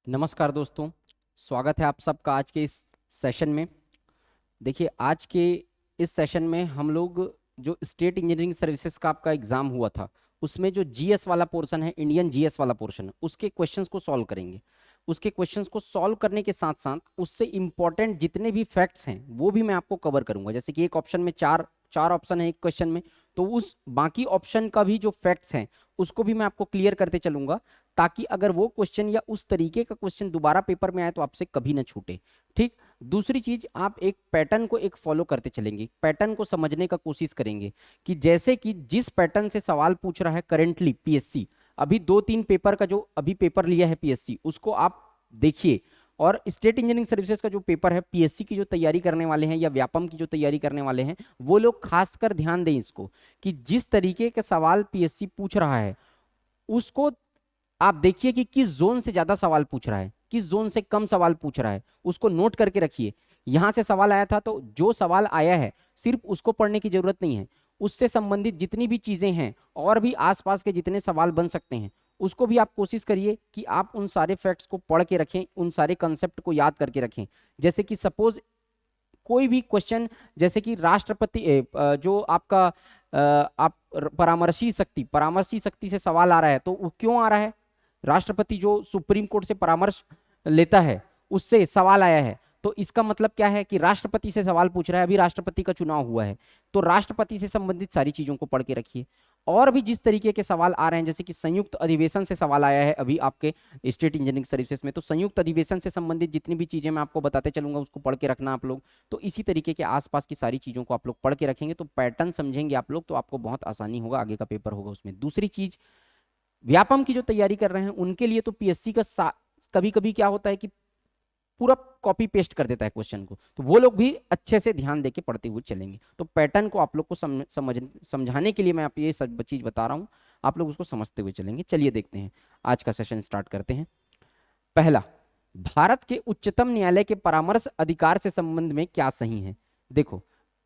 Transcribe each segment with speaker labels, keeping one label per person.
Speaker 1: नमस्कार दोस्तों, स्वागत है आप सबका आज के इस सेशन में। देखिए, आज के इस सेशन में हम लोग जो स्टेट इंजीनियरिंग सर्विसेज का आपका एग्जाम हुआ था, उसमें जो जीएस वाला पोर्शन है, इंडियन जीएस वाला पोर्शन है, उसके क्वेश्चंस को सॉल्व करेंगे। उसके क्वेश्चंस को सॉल्व करने के साथ साथ उससे इंपॉर्टेंट जितने भी फैक्ट्स हैं वो भी मैं आपको कवर करूंगा। जैसे कि एक ऑप्शन में चार चार ऑप्शन है एक क्वेश्चन में, तो उस बाकी ऑप्शन का भी जो फैक्ट्स हैं उसको भी मैं आपको क्लियर करते चलूंगा, ताकि अगर वो क्वेश्चन या उस तरीके का क्वेश्चन दोबारा पेपर में आए तो आपसे कभी ना छूटे। ठीक। दूसरी चीज, आप एक पैटर्न को एक फॉलो करते चलेंगे, पैटर्न को समझने का कोशिश करेंगे कि जैसे कि जिस पैटर्न से सवाल पूछ रहा है करेंटली पीएससी, अभी 2-3 पेपर का जो अभी पेपर लिया है पीएससी, उसको आप देखिए। और स्टेट इंजीनियरिंग सर्विसेज का जो पेपर है, पीएससी की जो तैयारी करने वाले हैं या व्यापम की जो तैयारी करने वाले हैं, वो लोग खासकर ध्यान दें इसको कि जिस तरीके के सवाल पीएससी पूछ रहा है उसको आप देखिए कि किस जोन से ज्यादा सवाल पूछ रहा है, किस जोन से कम सवाल पूछ रहा है, उसको नोट करके रखिए। यहां से सवाल आया था तो जो सवाल आया है सिर्फ उसको पढ़ने की जरूरत नहीं है, उससे संबंधित जितनी भी चीजें हैं और भी आसपास के जितने सवाल बन सकते हैं उसको भी आप कोशिश करिए कि आप उन सारे फैक्ट्स को पढ़ के रखें, उन सारे कंसेप्ट को याद करके रखें। जैसे कि सपोज कोई भी क्वेश्चन, जैसे कि राष्ट्रपति जो आपका आप परामर्शी शक्ति से सवाल आ रहा है, तो वो क्यों आ रहा है? राष्ट्रपति जो सुप्रीम कोर्ट से परामर्श लेता है उससे सवाल आया है, तो इसका मतलब क्या है कि राष्ट्रपति से सवाल पूछ रहा है, अभी राष्ट्रपति का चुनाव हुआ है, तो राष्ट्रपति से संबंधित सारी चीजों को पढ़ के रखिए। और भी जिस तरीके के सवाल आ रहे हैं, जैसे कि संयुक्त अधिवेशन से सवाल आया है अभी आपके स्टेट इंजीनियरिंग सर्विसेज में, तो संयुक्त अधिवेशन से संबंधित जितनी भी चीजें मैं आपको बताते चलूंगा उसको पढ़ के रखना आप लोग। तो इसी तरीके के आसपास की सारी चीजों को आप लोग पढ़ के रखेंगे तो पैटर्न समझेंगे आप लोग, तो आपको बहुत आसानी होगा, आगे का पेपर होगा उसमें। दूसरी चीज, व्यापम की जो तैयारी कर रहे हैं उनके लिए तो पीएससी का कभी कभी क्या होता है कि पूरा कॉपी पेस्ट कर देता है क्वेश्चन को, तो वो लोग भी अच्छे से ध्यान देके पढ़ते हुए चलेंगे। तो पैटर्न को आप लोग को समझाने के लिए मैं आप ये सब चीज बता रहा हूं, आप लोग उसको समझते हुए चलेंगे। चलिए देखते हैं, आज का सेशन स्टार्ट करते हैं। पहला, भारत के उच्चतम न्यायालय के परामर्श अधिकार से संबंध में क्या सही है? देखो,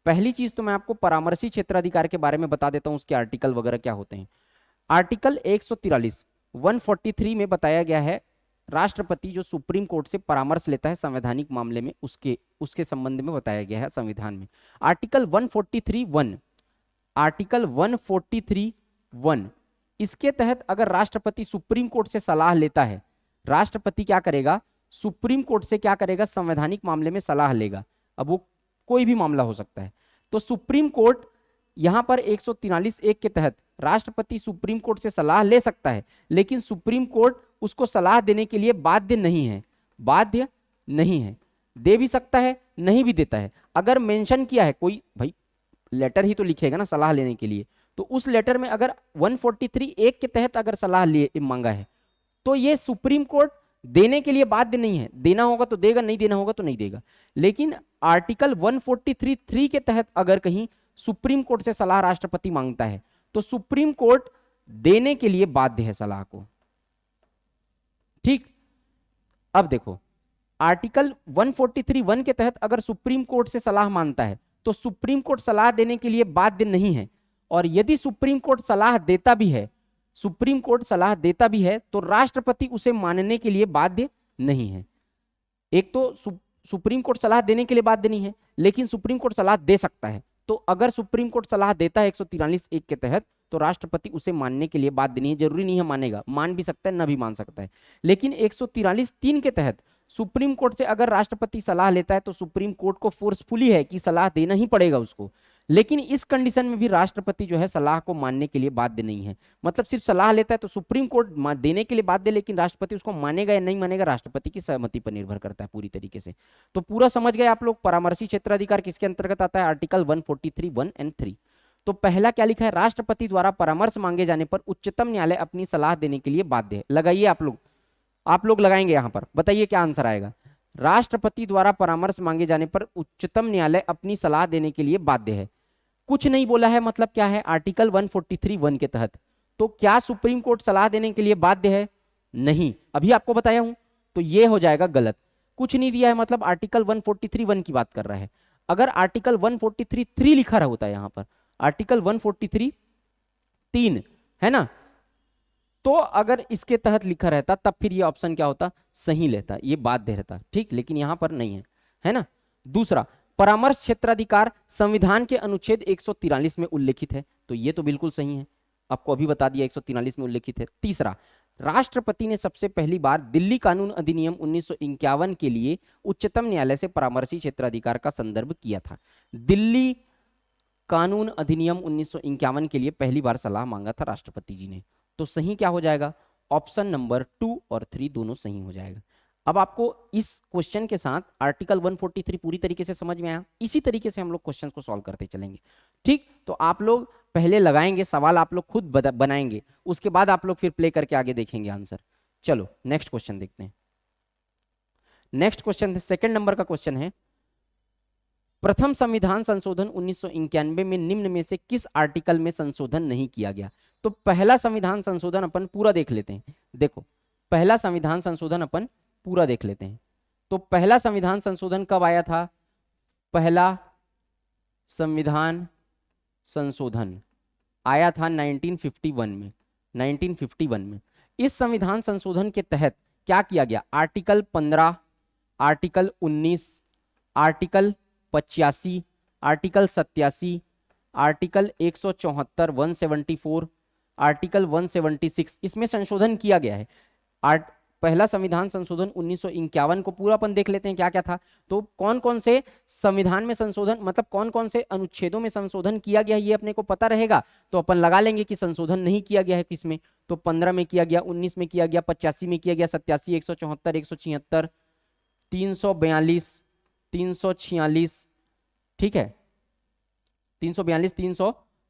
Speaker 1: पहली चीज तो मैं आपको परामर्शी क्षेत्राधिकार के बारे में बता देता हूं, उसके आर्टिकल वगैरह क्या होते हैं। आर्टिकल 143 143 में बताया गया है, राष्ट्रपति जो सुप्रीम कोर्ट से परामर्श लेता है संवैधानिक मामले में, उसके उसके संबंध में बताया गया है संविधान में। आर्टिकल 143(1), आर्टिकल 143(1), इसके तहत अगर राष्ट्रपति सुप्रीम कोर्ट से सलाह लेता है, राष्ट्रपति क्या करेगा, सुप्रीम कोर्ट से क्या करेगा, संवैधानिक मामले में सलाह लेगा। अब वो कोई भी मामला हो सकता है, तो सुप्रीम कोर्ट यहां पर 143(1) के तहत राष्ट्रपति सुप्रीम कोर्ट से सलाह ले सकता है, लेकिन सुप्रीम कोर्ट उसको सलाह देने के लिए बाध्य नहीं है, बाध्य नहीं है, दे भी सकता है नहीं भी देता है। अगर मेंशन किया है कोई, भाई लेटर ही तो लिखेगा ना सलाह लेने के लिए, तो उस लेटर में अगर 143(1) के तहत अगर सलाह ले मांगा है तो ये सुप्रीम कोर्ट देने के लिए बाध्य नहीं है, देना होगा तो देगा, नहीं देना होगा तो नहीं देगा। लेकिन आर्टिकल 143(3) के तहत अगर कहीं सुप्रीम कोर्ट से सलाह राष्ट्रपति मांगता है तो सुप्रीम कोर्ट देने के लिए बाध्य है सलाह को। ठीक। अब देखो, आर्टिकल 143(1) के तहत अगर सुप्रीम कोर्ट से सलाह मांगता है तो सुप्रीम कोर्ट सलाह देने के लिए बाध्य नहीं है, और यदि सुप्रीम कोर्ट सलाह देता भी है, सुप्रीम कोर्ट सलाह देता भी है तो राष्ट्रपति उसे मानने के लिए बाध्य नहीं है। एक तो सुप्रीम कोर्ट सलाह देने के लिए बाध्य नहीं है, लेकिन सुप्रीम कोर्ट सलाह दे सकता है, तो अगर सुप्रीम कोर्ट सलाह देता है 143(1) के तहत तो राष्ट्रपति उसे मानने के लिए बाध्य नहीं है। जरूरी नहीं है मानेगा, मान भी सकता है ना भी मान सकता है। लेकिन 143(3) के तहत सुप्रीम कोर्ट से अगर राष्ट्रपति सलाह लेता है तो सुप्रीम कोर्ट को फोर्सफुली है कि सलाह देना ही पड़ेगा उसको, लेकिन इस कंडीशन में भी राष्ट्रपति जो है सलाह को मानने के लिए बाध्य नहीं है। मतलब सिर्फ सलाह लेता है तो सुप्रीम कोर्ट देने के लिए बाध्य, लेकिन राष्ट्रपति उसको मानेगा या नहीं मानेगा राष्ट्रपति की सहमति पर निर्भर करता है पूरी तरीके से। तो पूरा समझ गए आप लोग, परामर्शी क्षेत्राधिकार किसके अंतर्गत आता है? आर्टिकल 143(1) और 3। तो पहला क्या लिखा है, राष्ट्रपति द्वारा परामर्श मांगे जाने पर उच्चतम न्यायालय अपनी सलाह देने के लिए बाध्य है। लगाइए आप लोग लगाएंगे यहां पर, बताइए क्या आंसर आएगा। राष्ट्रपति द्वारा परामर्श मांगे जाने पर उच्चतम न्यायालय अपनी सलाह देने के लिए बाध्य है। कुछ नहीं बोला है, मतलब क्या है, आर्टिकल 143(1) के तहत। तो क्या सुप्रीम कोर्ट सलाह देने के लिए बाध्य है? नहीं, अभी आपको बताया हूं, तो ये हो जाएगा गलत। कुछ नहीं दिया है मतलब आर्टिकल 143(1) की बात कर रहा है। अगर आर्टिकल 143(3) लिखा रहा होता है यहां पर, आर्टिकल 143(3) है ना, तो अगर इसके तहत लिखा रहता तब फिर ये ऑप्शन क्या होता, सही लेता, ये बाध्य रहता, ठीक, लेकिन यहां पर नहीं है, है ना। दूसरा, परामर्श क्षेत्राधिकार संविधान के अनुच्छेद 143 में उल्लेखित है, तो ये तो बिल्कुल सही है, आपको अभी बता दिया 143 में उल्लेखित है। तीसरा, राष्ट्रपति ने सबसे पहली बार दिल्ली कानून अधिनियम 1951 के लिए उच्चतम न्यायालय से परामर्शी क्षेत्राधिकार का संदर्भ किया था। दिल्ली कानून अधिनियम 1951 के लिए पहली बार सलाह मांगा था राष्ट्रपति जी ने, तो सही क्या हो जाएगा, ऑप्शन नंबर 2 और 3 दोनों सही हो जाएगा। अब आपको इस क्वेश्चन के साथ आर्टिकल 143 पूरी तरीके से समझ में आया, इसी तरीके से हम लोग क्वेश्चन को सॉल्व करते चलेंगे, ठीक। तो आप लोग पहले लगाएंगे सवाल, आप लोग खुद बनाएंगे, उसके बाद आप लोग फिर प्ले करके आगे देखेंगे आंसर। चलो नेक्स्ट क्वेश्चन देखते हैं। नेक्स्ट क्वेश्चन सेकंड नंबर का क्वेश्चन है, प्रथम संविधान संशोधन 1991 में निम्न में से किस आर्टिकल में संशोधन नहीं किया गया। तो पहला संविधान संशोधन अपन पूरा देख लेते हैं। देखो, पहला संविधान संशोधन अपन पूरा देख लेते हैं। तो पहला संविधान संशोधन कब आया था, पहला संविधान संशोधन आया था 1951 में, 1951 में। इस संविधान संशोधन के तहत क्या किया गया, article 15, article 19, article 85, article 87, article 174, 174, article 176, इसमें संशोधन किया गया है। पहला संविधान संशोधन 1951 को पूरा अपन देख लेते हैं क्या क्या था। तो कौन कौन से संविधान में संशोधन, मतलब कौन कौन से अनुच्छेदों में संशोधन किया गया ये अपने को पता रहेगा, तो अपन लगा लेंगे कि संशोधन नहीं किया गया है किसमें, तो 15 में किया गया, 19 में किया गया, 85 में किया गया, 87, 174, 176, 342, 346, ठीक है, 342,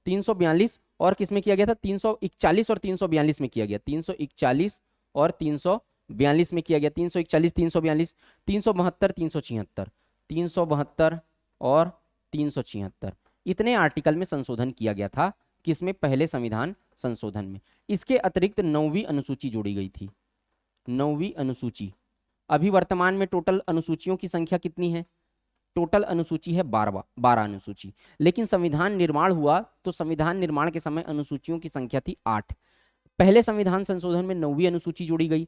Speaker 1: 342 और किसमें किया गया था, 341 और 342 में किया गया, 341 और 342 में किया गया, 341, 342, 372, 376, 372 और 376, इतने आर्टिकल में संशोधन किया गया था। किसमें, पहले संविधान संशोधन में। इसके अतिरिक्त 9वीं अनुसूची जोड़ी गई थी, 9वीं अनुसूची। अभी वर्तमान में टोटल अनुसूचियों की संख्या कितनी है, टोटल अनुसूची है 12 अनुसूची, लेकिन संविधान निर्माण हुआ तो संविधान निर्माण के समय अनुसूचियों की संख्या थी 8। पहले संविधान संशोधन में 9वीं अनुसूची जोड़ी गई,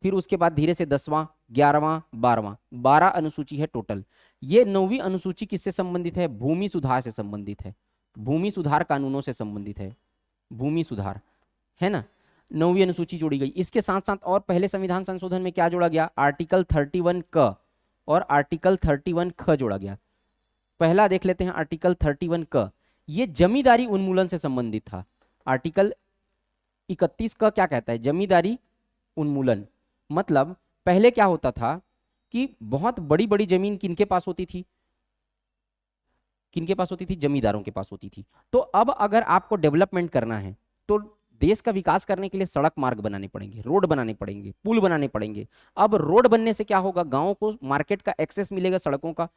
Speaker 1: फिर उसके बाद धीरे से 10वां, 11वां, 12वां, 12 अनुसूची है टोटल। ये 9वीं अनुसूची किससे संबंधित है, भूमि सुधार से संबंधित है, भूमि सुधार कानूनों से संबंधित है, भूमि सुधार, है ना। 9वीं अनुसूची जोड़ी गई। इसके साथ साथ और पहले संविधान संशोधन में क्या जोड़ा गया, आर्टिकल 31 क और आर्टिकल 31 ख जोड़ा गया। पहला देख लेते हैं आर्टिकल 31 क, ये जमींदारी उन्मूलन से संबंधित था। आर्टिकल 31 का क्या कहता है, जमींदारी उन्मूलन, मतलब पहले क्या होता था कि बहुत बड़ी बड़ी जमीन किनके पास होती थी, किनके पास होती थी, जमींदारों के पास होती थी। तो अब अगर आपको डेवलपमेंट करना है तो देश का विकास करने के लिए सड़क मार्ग बनाने पड़ेंगे, रोड बनाने पड़ेंगे, पुल बनाने पड़ेंगे। अब रोड बनने से क्या होगा, गांवों को मार्केट का एक्सेस मिलेगा सड़कों का,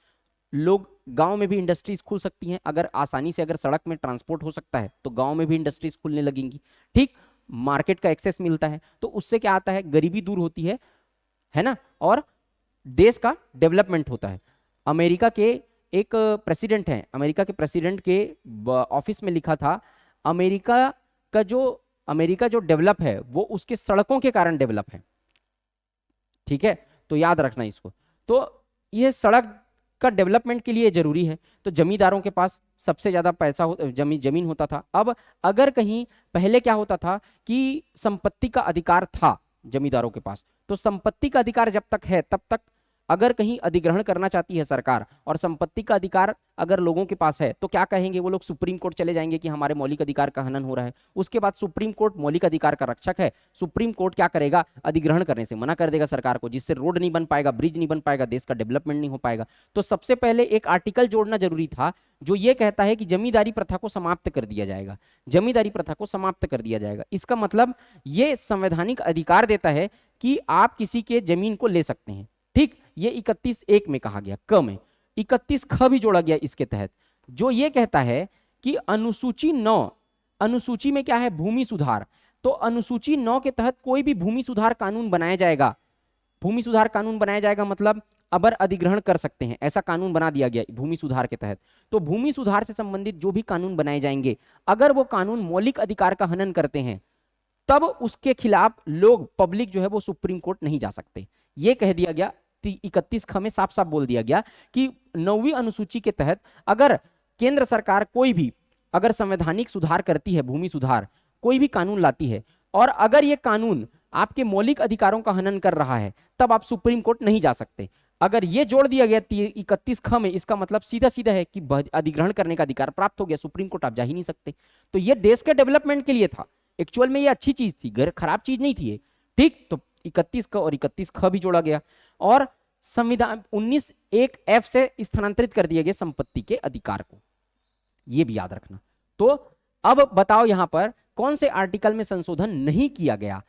Speaker 1: लोग गांव में भी इंडस्ट्रीज खुल सकती हैं। अगर आसानी से अगर सड़क में ट्रांसपोर्ट हो सकता है तो गांव में भी इंडस्ट्रीज खुलने लगेंगी, ठीक, मार्केट का एक्सेस मिलता है तो उससे क्या आता है, गरीबी दूर होती है ना, और देश का डेवलपमेंट होता है। अमेरिका के एक प्रेसिडेंट हैं, अमेरिका के प्रेसिडेंट के ऑफिस में लिखा था, अमेरिका जो डेवलप है वो उसके सड़कों के कारण डेवलप है, ठीक है, तो याद रखना इसको। तो ये सड़क का डेवलपमेंट के लिए जरूरी है। तो जमींदारों के पास सबसे ज्यादा पैसा जमीन होता था। अब अगर कहीं पहले क्या होता था कि संपत्ति का अधिकार था जमींदारों के पास, तो संपत्ति का अधिकार जब तक है तब तक अगर कहीं अधिग्रहण करना चाहती है सरकार और संपत्ति का अधिकार अगर लोगों के पास है तो क्या कहेंगे वो लोग, सुप्रीम कोर्ट चले जाएंगे कि हमारे मौलिक अधिकार का हनन हो रहा है। उसके बाद सुप्रीम कोर्ट मौलिक अधिकार का रक्षक है, सुप्रीम कोर्ट क्या करेगा, अधिग्रहण करने से मना कर देगा सरकार को, जिससे रोड नहीं बन पाएगा, ब्रिज नहीं बन पाएगा, देश का डेवलपमेंट नहीं हो पाएगा। तो सबसे पहले एक आर्टिकल जोड़ना जरूरी था जो ये कहता है कि जमींदारी प्रथा को समाप्त कर दिया जाएगा, जमींदारी प्रथा को समाप्त कर दिया जाएगा। इसका मतलब ये संवैधानिक अधिकार देता है कि आप किसी के जमीन को ले सकते हैं, ठीक। ये 31(1) में कहा गया, क में 31 ख भी जोड़ा गया इसके तहत, जो ये कहता है कि अनुसूची 9, अनुसूची में क्या है, भूमि सुधार, तो अनुसूची 9 के तहत कोई भी भूमि सुधार कानून बनाया जाएगा, भूमि सुधार कानून बनाया जाएगा मतलब अबर अधिग्रहण कर सकते हैं, ऐसा कानून बना दिया गया भूमि सुधार के तहत। तो भूमि सुधार से संबंधित जो भी कानून बनाए जाएंगे, अगर वो कानून मौलिक अधिकार का हनन करते हैं तब उसके खिलाफ लोग, पब्लिक जो है वो सुप्रीम कोर्ट नहीं जा सकते। ये कह दिया गया 31 ख में साफ साफ बोल दिया गया कि 9वीं अनुसूची के तहत अगर केंद्र सरकार कोई भी अगर संवैधानिक सुधार करती है, भूमि सुधार, कोई भी कानून लाती है, और अगर ये कानून आपके मौलिक अधिकारों का हनन कर रहा है, तब आप सुप्रीम कोर्ट नहीं जा सकते। अगर ये जोड़ दिया गया 31 ख में, इसका मतलब सीधा सीधा है कि अधिग्रहण करने का अधिकार प्राप्त हो गया, सुप्रीम कोर्ट आप जा ही नहीं सकते। तो ये देश के डेवलपमेंट के लिए था, एक्चुअल में ये अच्छी चीज थी, खराब चीज नहीं थी ये। ठीक, तो 31 क और 31 ख भी जोड़ा गया, और संविधान 19(1)(f) से स्थानांतरित कर दिया गया संपत्ति के अधिकार को, ये भी याद रखना। तो अब बताओ यहां पर कौन से आर्टिकल में संशोधन नहीं किया गया।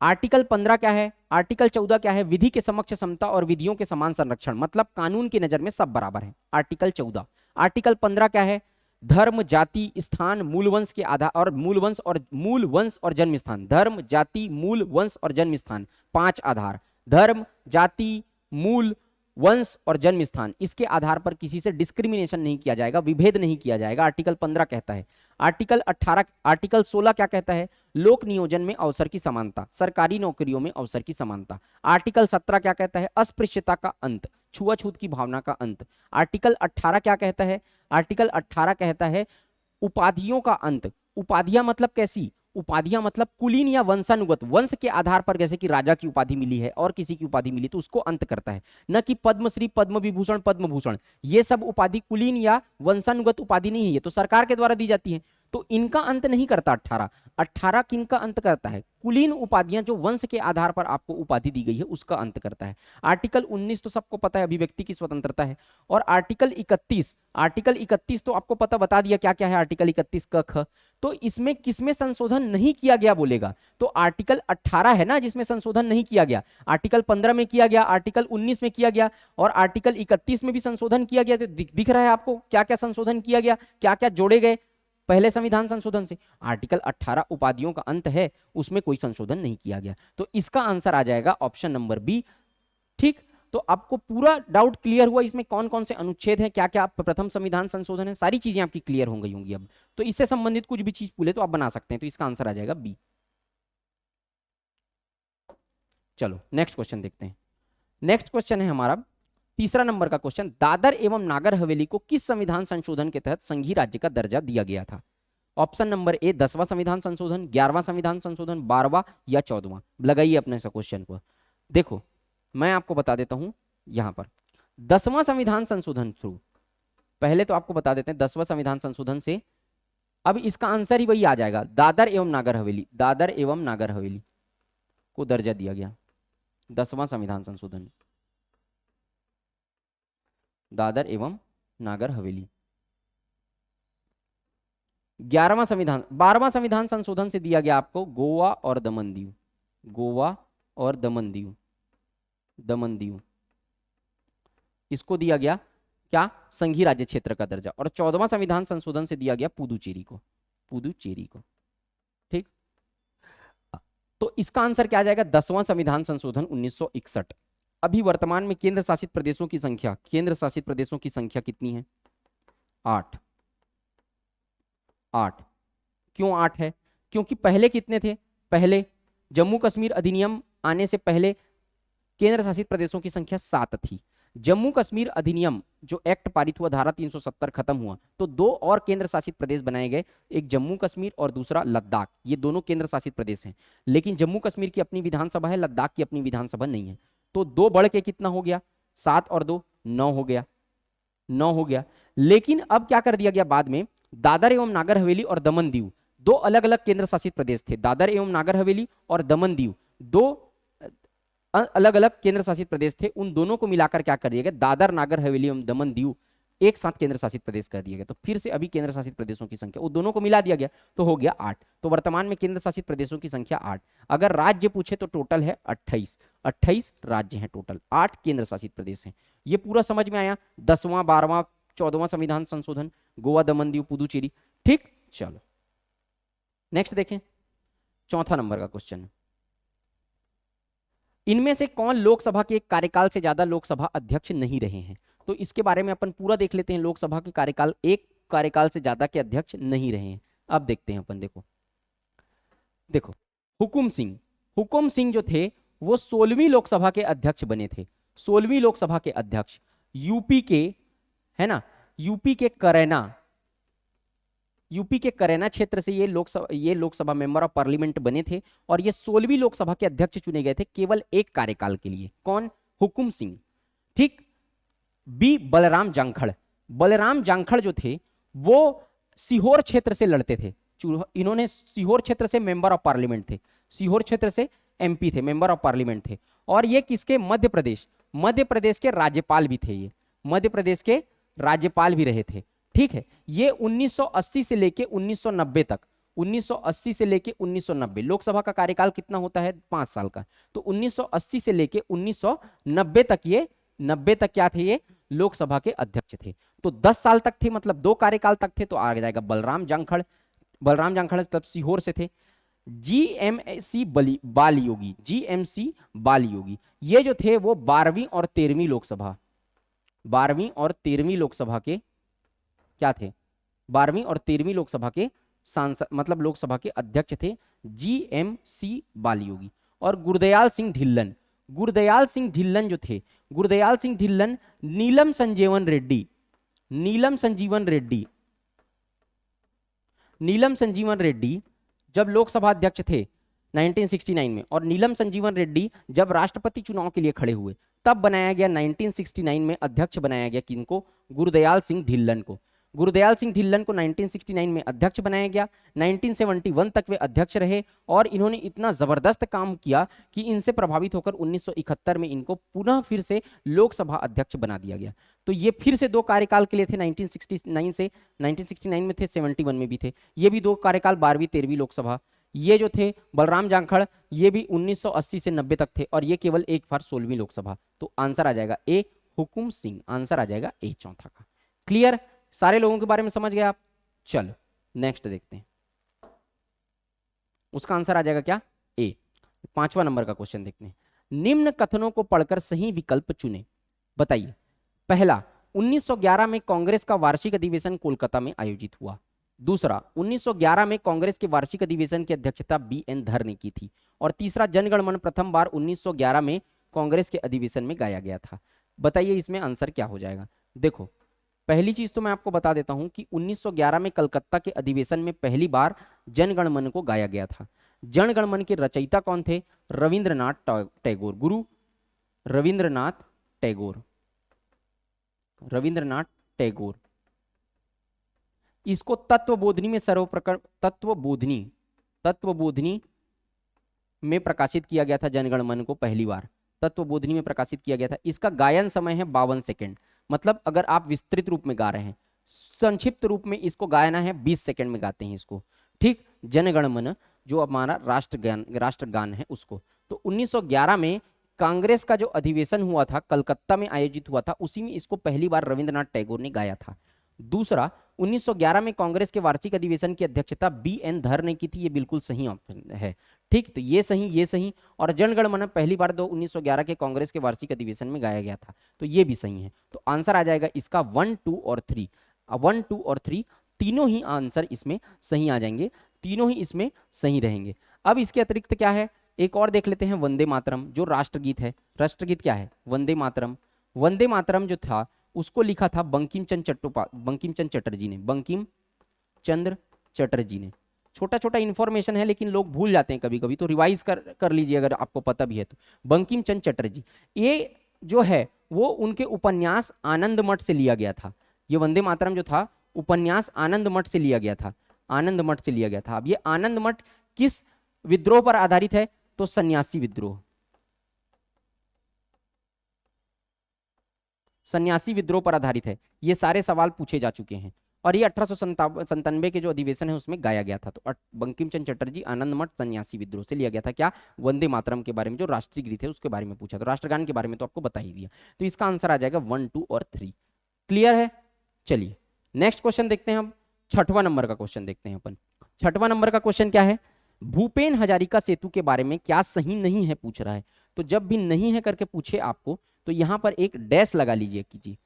Speaker 1: आर्टिकल 15 क्या है, आर्टिकल 14 क्या है, विधि के समक्ष समता और विधियों के समान संरक्षण, मतलब कानून की नजर में सब बराबर है, आर्टिकल 14। आर्टिकल 15 क्या है, धर्म, जाति, स्थान, मूल वंश के आधार और मूल वंश और जन्म स्थान, धर्म, जाति, मूल वंश और जन्म स्थान, 5 आधार, धर्म, जाति, मूल वंश और जन्म स्थान, इसके आधार पर किसी से डिस्क्रिमिनेशन नहीं किया जाएगा, विभेद नहीं किया जाएगा, आर्टिकल 15 कहता है। आर्टिकल 16 क्या कहता है, लोक नियोजन में अवसर की समानता, सरकारी नौकरियों में अवसर की समानता। आर्टिकल 17 क्या कहता है, अस्पृश्यता का अंत, छुआछूत की भावना का अंत। आर्टिकल 18 क्या कहता है, आर्टिकल 18 कहता है उपाधियों का अंत। उपाधियां मतलब कैसी, उपाधियां मतलब कुलीन या वंशानुगत, वंश के आधार पर, जैसे कि राजा की उपाधि मिली है और किसी की उपाधि मिली तो उसको अंत करता है, न कि पद्मश्री, पद्म विभूषण, पद्म भूषण, ये सब उपाधि कुलीन या वंशानुगत उपाधि नहीं है, ये तो सरकार के द्वारा दी जाती है, तो इनका अंत नहीं करता 18 किनका अंत करता है, कुलीन उपाधियां जो वंश के आधार पर आपको उपाधि दी गई है उसका अंत करता है। आर्टिकल 19 तो सबको पता है, अभिव्यक्ति की स्वतंत्रता है। और आर्टिकल 31 तो आपको पता बता दिया क्या क्या है, आर्टिकल 31 का ख। तो इसमें किसमें संशोधन नहीं किया गया बोलेगा, तो आर्टिकल 18 है ना जिसमें संशोधन नहीं किया गया, आर्टिकल 15 में किया गया, आर्टिकल 19 में किया गया, और आर्टिकल 31 में भी संशोधन किया गया। तो दिख रहा है आपको क्या क्या संशोधन किया गया, क्या क्या जोड़े गए पहले संविधान संशोधन से। आर्टिकल 18 उपाधियों का अंत है, उसमें कोई संशोधन नहीं किया गया, तो इसका आंसर आ जाएगा ऑप्शन नंबर बी। ठीक, तो आपको पूरा डाउट क्लियर हुआ इसमें कौन कौन से अनुच्छेद हैं, क्या क्या प्रथम संविधान संशोधन है, सारी चीजें आपकी क्लियर हो गई होंगी अब। तो इससे संबंधित कुछ भी चीज पूछे तो आप बना सकते हैं, तो इसका आंसर आ जाएगा बी। चलो नेक्स्ट क्वेश्चन देखते हैं। नेक्स्ट क्वेश्चन है हमारा तीसरा नंबर का क्वेश्चन, दादर एवं नागर हवेली को किस संविधान संशोधन के तहत संघीय राज्य का दर्जा दिया गया था। ऑप्शन नंबर ए 10वां संविधान संशोधन, 11वां संविधान संशोधन, 12वां या 14वां। लगाइए अपने से क्वेश्चन को। देखो मैं आपको बता देता हूं यहां पर 10वां संविधान संशोधन थ्रू, पहले तो आपको बता देते हैं 10वां संविधान संशोधन से अब इसका आंसर ही वही आ जाएगा, दादर एवं नागर हवेली, दादर एवं नागर हवेली को दर्जा दिया गया 10वां संविधान संशोधन, दादर एवं नागर हवेली। 11वां संविधान 12वां संविधान संशोधन से दिया गया आपको गोवा और दमन दीव, गोवा और दमन दीव, दमन दीव इसको दिया गया क्या, संघीय राज्य क्षेत्र का दर्जा। और 14वां संविधान संशोधन से दिया गया पुदुचेरी को, पुदुचेरी को। ठीक, तो इसका आंसर क्या आ जाएगा, 10वां संविधान संशोधन 1961। अभी वर्तमान में केंद्र शासित प्रदेशों की संख्या, केंद्र शासित प्रदेशों की संख्या कितनी है, 8। 8 क्यों 8 है, क्योंकि पहले कितने थे, पहले जम्मू कश्मीर अधिनियम आने से पहले केंद्र शासित प्रदेशों की संख्या 7 थी। जम्मू कश्मीर अधिनियम जो एक्ट पारित हुआ, धारा 370 खत्म हुआ, तो 2 और केंद्र शासित प्रदेश बनाए गए, एक जम्मू कश्मीर और दूसरा लद्दाख, ये दोनों केंद्र शासित प्रदेश हैं। लेकिन जम्मू कश्मीर की अपनी विधानसभा है, लद्दाख की अपनी विधानसभा नहीं है, तो 2 बढ़ के कितना हो गया, 7 और 2 9 हो गया, 9 हो गया। लेकिन अब क्या कर दिया गया बाद में, दादर एवं नागर हवेली और दमन दीव 2 अलग अलग केंद्र शासित प्रदेश थे, दादर एवं नागर हवेली और दमन दीव 2 अलग अलग केंद्र शासित प्रदेश थे, उन दोनों को मिलाकर क्या कर दिया गया, दादर नागर हवेली एवं दमन दीव एक साथ केंद्र शासित प्रदेश कर दिया गया। तो फिर से अभी केंद्र शासित प्रदेशों की संख्या, वो दोनों को मिला दिया गया तो हो गया 8। तो वर्तमान में केंद्र शासित प्रदेशों की संख्या 8। अगर राज्य पूछे तो टोटल है 28, 28 राज्य हैं टोटल, 8 केंद्र शासित प्रदेश हैं। ये पूरा समझ में आया, 10वां 12वां 14वां संविधान संशोधन, गोवा दमन दीव पुदुचेरी। ठीक, चलो नेक्स्ट देखें, चौथा नंबर का क्वेश्चन, इनमें से कौन लोकसभा के कार्यकाल से ज्यादा लोकसभा अध्यक्ष नहीं रहे हैं। तो इसके बारे में अपन पूरा देख लेते हैं, लोकसभा के कार्यकाल, एक कार्यकाल से ज्यादा के अध्यक्ष नहीं रहे हैं। अब देखते हैं अपन, देखो देखो हुकुम सिंह, हुकुम सिंह जो थे वो 16वीं लोकसभा के अध्यक्ष बने थे, 16वीं लोकसभा के अध्यक्ष, यूपी के, है ना, यूपी के करैना, यूपी के करैना क्षेत्र से ये लोकसभा मेंबर ऑफ पार्लियामेंट बने थे और ये 16वीं लोकसभा के अध्यक्ष चुने गए थे केवल एक कार्यकाल के लिए। कौन? हुकुम सिंह। ठीक। बी बलराम जांखड़, बलराम जांखड़ जो थे वो सीहोर क्षेत्र से लड़ते थे, इन्होंने सीहोर क्षेत्र से मेंबर ऑफ पार्लियामेंट थे, सीहोर क्षेत्र से एमपी थे, मेंबर ऑफ पार्लियामेंट थे। और ये किसके? मध्य प्रदेश, मध्य प्रदेश के राज्यपाल भी थे, ये मध्य प्रदेश के राज्यपाल भी रहे थे। ठीक है। ये 1980 से लेके 1990 तक, 1980 से लेके 1990, लोकसभा का कार्यकाल कितना होता है? 5 साल का। तो 1980 से लेके 1990 तक ये 90 तक क्या थे? ये लोकसभा के अध्यक्ष थे। तो 10 साल तक थे, मतलब 2 कार्यकाल तक थे। तो आ जाएगा बलराम जांखड़, बलराम जांखड़ तब सीहोर से थे। जीएमसी बाल योगी, जीएमसी बाल योगी, ये जो थे वो 12वीं और 13वीं लोकसभा, 12वीं और 13वीं लोकसभा के क्या थे? 12वीं और 13वीं लोकसभा के सांसद, मतलब लोकसभा के अध्यक्ष थे जीएमसी बाल योगी। और गुरदयाल सिंह ढिल्लन, गुरदयाल सिंह ढिल्लन जो थे, गुरदयाल सिंह ढिल्लन नीलम संजीवन रेड्डी, नीलम संजीवन रेड्डी, नीलम संजीवन रेड्डी जब लोकसभा अध्यक्ष थे 1969 में, और नीलम संजीवन रेड्डी जब राष्ट्रपति चुनाव के लिए खड़े हुए तब बनाया गया 1969 में अध्यक्ष बनाया गया किनको? गुरदयाल सिंह ढिल्लन को। गुरदयाल सिंह ढिल्लन को 1969 में अध्यक्ष बनाया गया। 1971 तक वे अध्यक्ष रहे और इन्होंने इतना जबरदस्त काम किया कि इनसे प्रभावित होकर 1971 में इनको पुनः फिर से लोकसभा अध्यक्ष बना दिया गया। तो ये फिर से 2 कार्यकाल के लिए थे, 1969 से, 1969 में थे, 71 में भी थे। ये भी 2 कार्यकाल 12वीं 13वीं लोकसभा। ये जो थे बलराम जांखड़, ये भी 1980 से 90 तक थे और ये केवल एक बार 16वीं लोकसभा। तो आंसर आ जाएगा ए, हुकुम सिंह, आंसर आ जाएगा ए, चौथा का। क्लियर? सारे लोगों के बारे में समझ गए आप? चलो नेक्स्ट देखते हैं, उसका आंसर आ जाएगा क्या? ए। 5वां नंबर का क्वेश्चन देखते हैं। निम्न कथनों को पढ़कर सही विकल्प चुने। बताइए। पहला, 1911 में कांग्रेस का वार्षिक अधिवेशन कोलकाता में आयोजित हुआ। दूसरा, 1911 में कांग्रेस के वार्षिक अधिवेशन की अध्यक्षता बी.एन. धर ने की थी। और तीसरा, जनगण मन प्रथम बार 1911 में कांग्रेस के अधिवेशन में गाया गया था। बताइए इसमें आंसर क्या हो जाएगा? देखो, पहली चीज तो मैं आपको बता देता हूं कि 1911 में कलकत्ता के अधिवेशन में पहली बार जनगण मन को गाया गया था। जनगण मन के रचयिता कौन थे? रविंद्रनाथ टैगोर, गुरु रविंद्रनाथ टैगोर, रविंद्रनाथ टैगोर। इसको तत्वबोधिनी में सर्वप्रथम, तत्वबोधिनी में प्रकाशित किया गया था। जनगण मन को पहली बार तत्वबोधिनी में प्रकाशित किया गया था। इसका गायन समय है 52 सेकेंड, मतलब अगर आप विस्तृत रूप में गा रहे हैं, संक्षिप्त रूप में इसको गाना है 20 सेकंड में गाते हैं इसको। ठीक। जनगण मन जो हमारा राष्ट्रगान है उसको। तो 1911 में कांग्रेस का जो अधिवेशन हुआ था, कलकत्ता में आयोजित हुआ था, उसी में इसको पहली बार रविंद्रनाथ टैगोर ने गाया था। दूसरा, 1911 में कांग्रेस के वार्षिक अधिवेशन की अध्यक्षता बी.एन. धर ने की थी। ये बिल्कुल सही ऑप्शन है। ठीक। तो ये सही, ये सही। और जनगण मन पहली बार 1911 के कांग्रेस के वार्षिक अधिवेशन में गाया गया था, तो ये भी सही है। तो आंसर आ जाएगा इसका 1, 2 और 3। 1, 2 और 3 तीनों ही आंसर इसमें सही आ जाएंगे, तीनों ही इसमें सही रहेंगे। अब इसके अतिरिक्त क्या है, एक और देख लेते हैं, वंदे मातरम जो राष्ट्रगीत है। राष्ट्रगीत क्या है? वंदे मातरम। वंदे मातरम जो था उसको लिखा था बंकिम चंद्र चटर्जी ने, बंकिम चंद्र चटर्जी ने। छोटा छोटा इंफॉर्मेशन है लेकिन लोग भूल जाते हैं कभी कभी, तो रिवाइज कर लीजिए अगर आपको पता भी है तो। बंकिम चंद्र चटर्जी, ये जो है वो उनके उपन्यास आनंद मठ से लिया गया था। ये वंदे मातरम जो था उपन्यास आनंद मठ से लिया गया था, आनंद मठ से लिया गया था। अब ये आनंद मठ किस विद्रोह पर आधारित है? तो सन्यासी विद्रोह, सन्यासी विद्रोह पर आधारित है। ये सारे सवाल पूछे जा चुके हैं और ये 1897 के जो अधिवेशन है उसमें गाया गया था। तो बंकिम चंद्र चटर्जी आनंद मठ सन्यासी विद्रोह से लिया गया था। क्या? वंदे मातरम के बारे में, जो राष्ट्रीय गीत है उसके बारे में पूछा। तो राष्ट्रगान के बारे में तो आपको बता ही दिया। तो इसका आंसर आ जाएगा 1, 2 और 3। क्लियर है? चलिए नेक्स्ट क्वेश्चन देखते हैं। हम 6वां नंबर का क्वेश्चन देखते हैं अपन। 6वां नंबर का क्वेश्चन क्या है? भूपेन हजारिका सेतु के बारे में क्या सही नहीं है पूछ रहा है। तो जब भी नहीं है करके पूछे आपको तो यहां पर एक डैश लगा लीजिए कीजिए,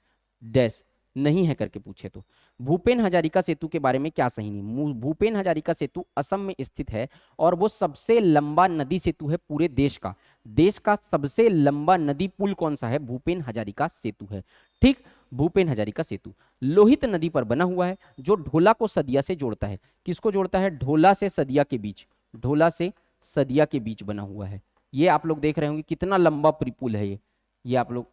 Speaker 1: डैश। नहीं है करके पूछे तो। भूपेन हजारिका सेतु के बारे में क्या सही नहीं? भूपेन हजारिका सेतु असम में स्थित है और वो सबसे लंबा नदी सेतु है पूरे देश का। देश का सबसे लंबा नदी पुल कौन सा है? भूपेन हजारिका सेतु है। ठीक, भूपेन हजारिका सेतु लोहित नदी पर बना हुआ है, जो ढोला को सदिया से जोड़ता है। किसको जोड़ता है? ढोला से सदिया के बीच, ढोला से सदिया के बीच बना हुआ है। ये आप लोग देख रहे होंगे कितना लंबा पुल है ये आप लोग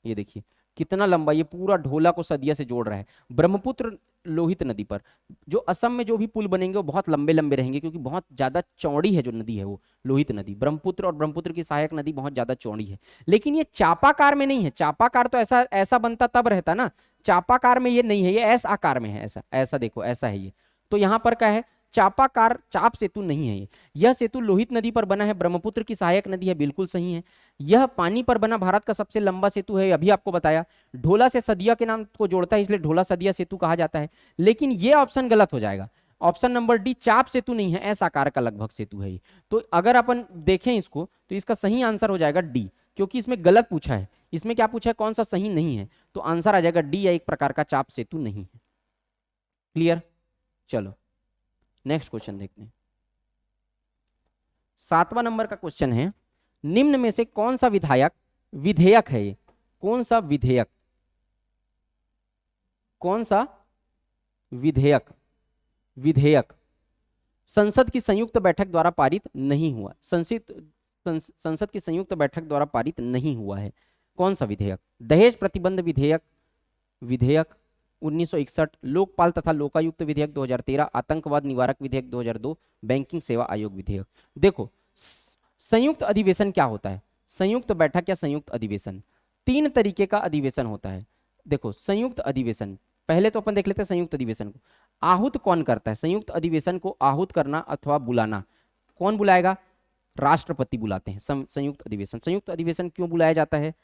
Speaker 1: ये देखिए कितना लंबा, ये पूरा ढोला को सदिया से जोड़ रहा है ब्रह्मपुत्र लोहित नदी पर। जो असम में जो भी पुल बनेंगे वो बहुत लंबे लंबे रहेंगे, क्योंकि बहुत ज्यादा चौड़ी है जो नदी है वो लोहित नदी। ब्रह्मपुत्र और ब्रह्मपुत्र की सहायक नदी बहुत ज्यादा चौड़ी है, लेकिन ये चापाकार में नहीं है। चापाकार तो ऐसा ऐसा बनता तब रहता ना, चापाकार में ये नहीं है, ये एस आकार में है। ऐसा ऐसा देखो, ऐसा है ये। तो यहाँ पर क्या है? चापाकार, चाप सेतु नहीं है ये। यह सेतु लोहित नदी पर बना है, ब्रह्मपुत्र की सहायक नदी है, बिल्कुल सही है। यह पानी पर बना भारत का सबसे लंबा सेतु है, अभी आपको बताया। ढोला से सदिया के नाम को जोड़ता है, इसलिए ढोला सदिया सेतु कहा जाता है। लेकिन यह ऑप्शन गलत हो जाएगा। ऑप्शन नंबर डी चाप सेतु नहीं है, एस आकार का लगभग सेतु है ये। तो अगर अपन देखें इसको तो इसका सही आंसर हो जाएगा डी, क्योंकि इसमें गलत पूछा है। इसमें क्या पूछा है? कौन सा सही नहीं है? तो आंसर आ जाएगा डी, या एक प्रकार का चाप सेतु नहीं है। क्लियर? चलो नेक्स्ट क्वेश्चन देखते हैं। 7वां नंबर का क्वेश्चन है, निम्न में से कौन सा विधेयक है ये? कौन सा विधेयक? कौन सा विधेयक? विधेयक संसद की संयुक्त बैठक द्वारा पारित नहीं हुआ। संसद की संयुक्त बैठक द्वारा पारित नहीं हुआ है। कौन सा विधेयक? दहेज प्रतिबंध विधेयक, विधेयक 1961, लोकपाल तथा लोकायुक्त विधेयक 2013, आतंकवाद निवारक विधेयक 2002, बैंकिंग सेवा आयोग विधेयक। देखो संयुक्त अधिवेशन क्या होता है? संयुक्त बैठक या संयुक्त अधिवेशन, 3 तरीके का अधिवेशन होता है। देखो संयुक्त अधिवेशन, पहले तो अपन देख लेते हैं संयुक्त अधिवेशन को। आहूत कौन करता है? संयुक्त अधिवेशन को आहूत करना अथवा बुलाना कौन बुलाएगा? राष्ट्रपति बुलाते हैं संयुक्त अधिवेशन। संयुक्त अधिवेशन क्यों बुलाया जाता है?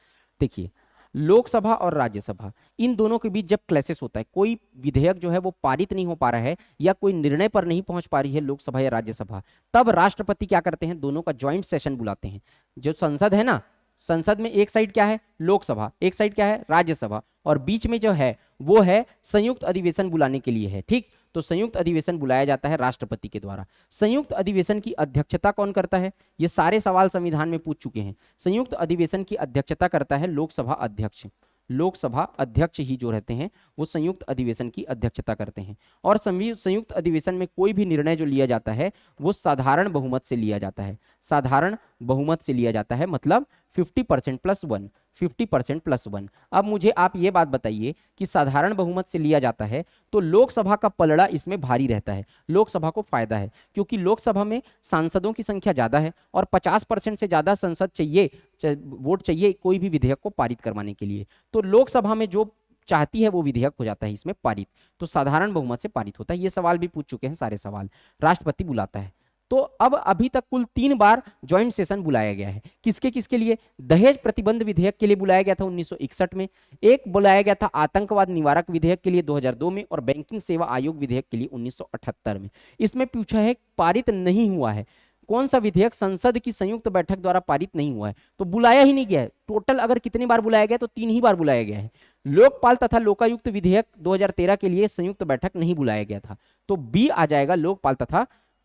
Speaker 1: देखिए लोकसभा और राज्यसभा, इन दोनों के बीच जब क्लैशेस होता है, कोई विधेयक जो है वो पारित नहीं हो पा रहा है या कोई निर्णय पर नहीं पहुंच पा रही है लोकसभा या राज्यसभा, तब राष्ट्रपति क्या करते हैं? दोनों का ज्वाइंट सेशन बुलाते हैं। जो संसद है ना, संसद में एक साइड क्या है? लोकसभा, एक साइड क्या है? राज्यसभा, और बीच में जो है वो है संयुक्त अधिवेशन बुलाने के लिए है। ठीक, तो संयुक्त अधिवेशन बुलाया जाता है राष्ट्रपति के द्वारा। संयुक्त अधिवेशन की अध्यक्षता कौन करता है? ये सारे सवाल संविधान में पूछ चुके हैं। संयुक्त अधिवेशन की अध्यक्षता करता है लोकसभा अध्यक्ष। लोकसभा अध्यक्ष ही जो रहते हैं वो संयुक्त अधिवेशन की अध्यक्षता करते हैं। और संयुक्त अधिवेशन में कोई भी निर्णय जो लिया जाता है वो साधारण बहुमत से लिया जाता है। साधारण बहुमत से लिया जाता है, मतलब 50% + 1, 50% + 1। अब मुझे आप ये बात बताइए कि साधारण बहुमत से लिया जाता है तो लोकसभा का पलड़ा इसमें भारी रहता है। लोकसभा को फायदा है, क्योंकि लोकसभा में सांसदों की संख्या ज्यादा है और 50% से ज्यादा संसद चाहिए, वोट चाहिए कोई भी विधेयक को पारित करवाने के लिए। तो लोकसभा में जो चाहती है वो विधेयक हो जाता है इसमें पारित, तो साधारण बहुमत से पारित होता है। ये सवाल भी पूछ चुके हैं सारे सवाल, राष्ट्रपति बुलाता है। तो अब अभी तक कुल 3 बार ज्वाइंट सेशन बुलाया गया है। किसके किसके लिए? दहेज प्रतिबंध विधेयक के लिए बुलाया गया था 1961 में, एक बुलाया गया था आतंकवाद निवारक विधेयक के लिए 2002 में, और बैंकिंग सेवा आयोग विधेयक के लिए 1978 में। इसमें पूछा है पारित नहीं हुआ है, कौन सा विधेयक संसद की संयुक्त बैठक द्वारा पारित नहीं हुआ है, तो बुलाया ही नहीं गया है। टोटल अगर कितनी बार बुलाया गया तो 3 ही बार बुलाया गया है। लोकपाल तथा लोकायुक्त विधेयक 2013 के लिए संयुक्त बैठक नहीं बुलाया गया था, तो बी आ जाएगा,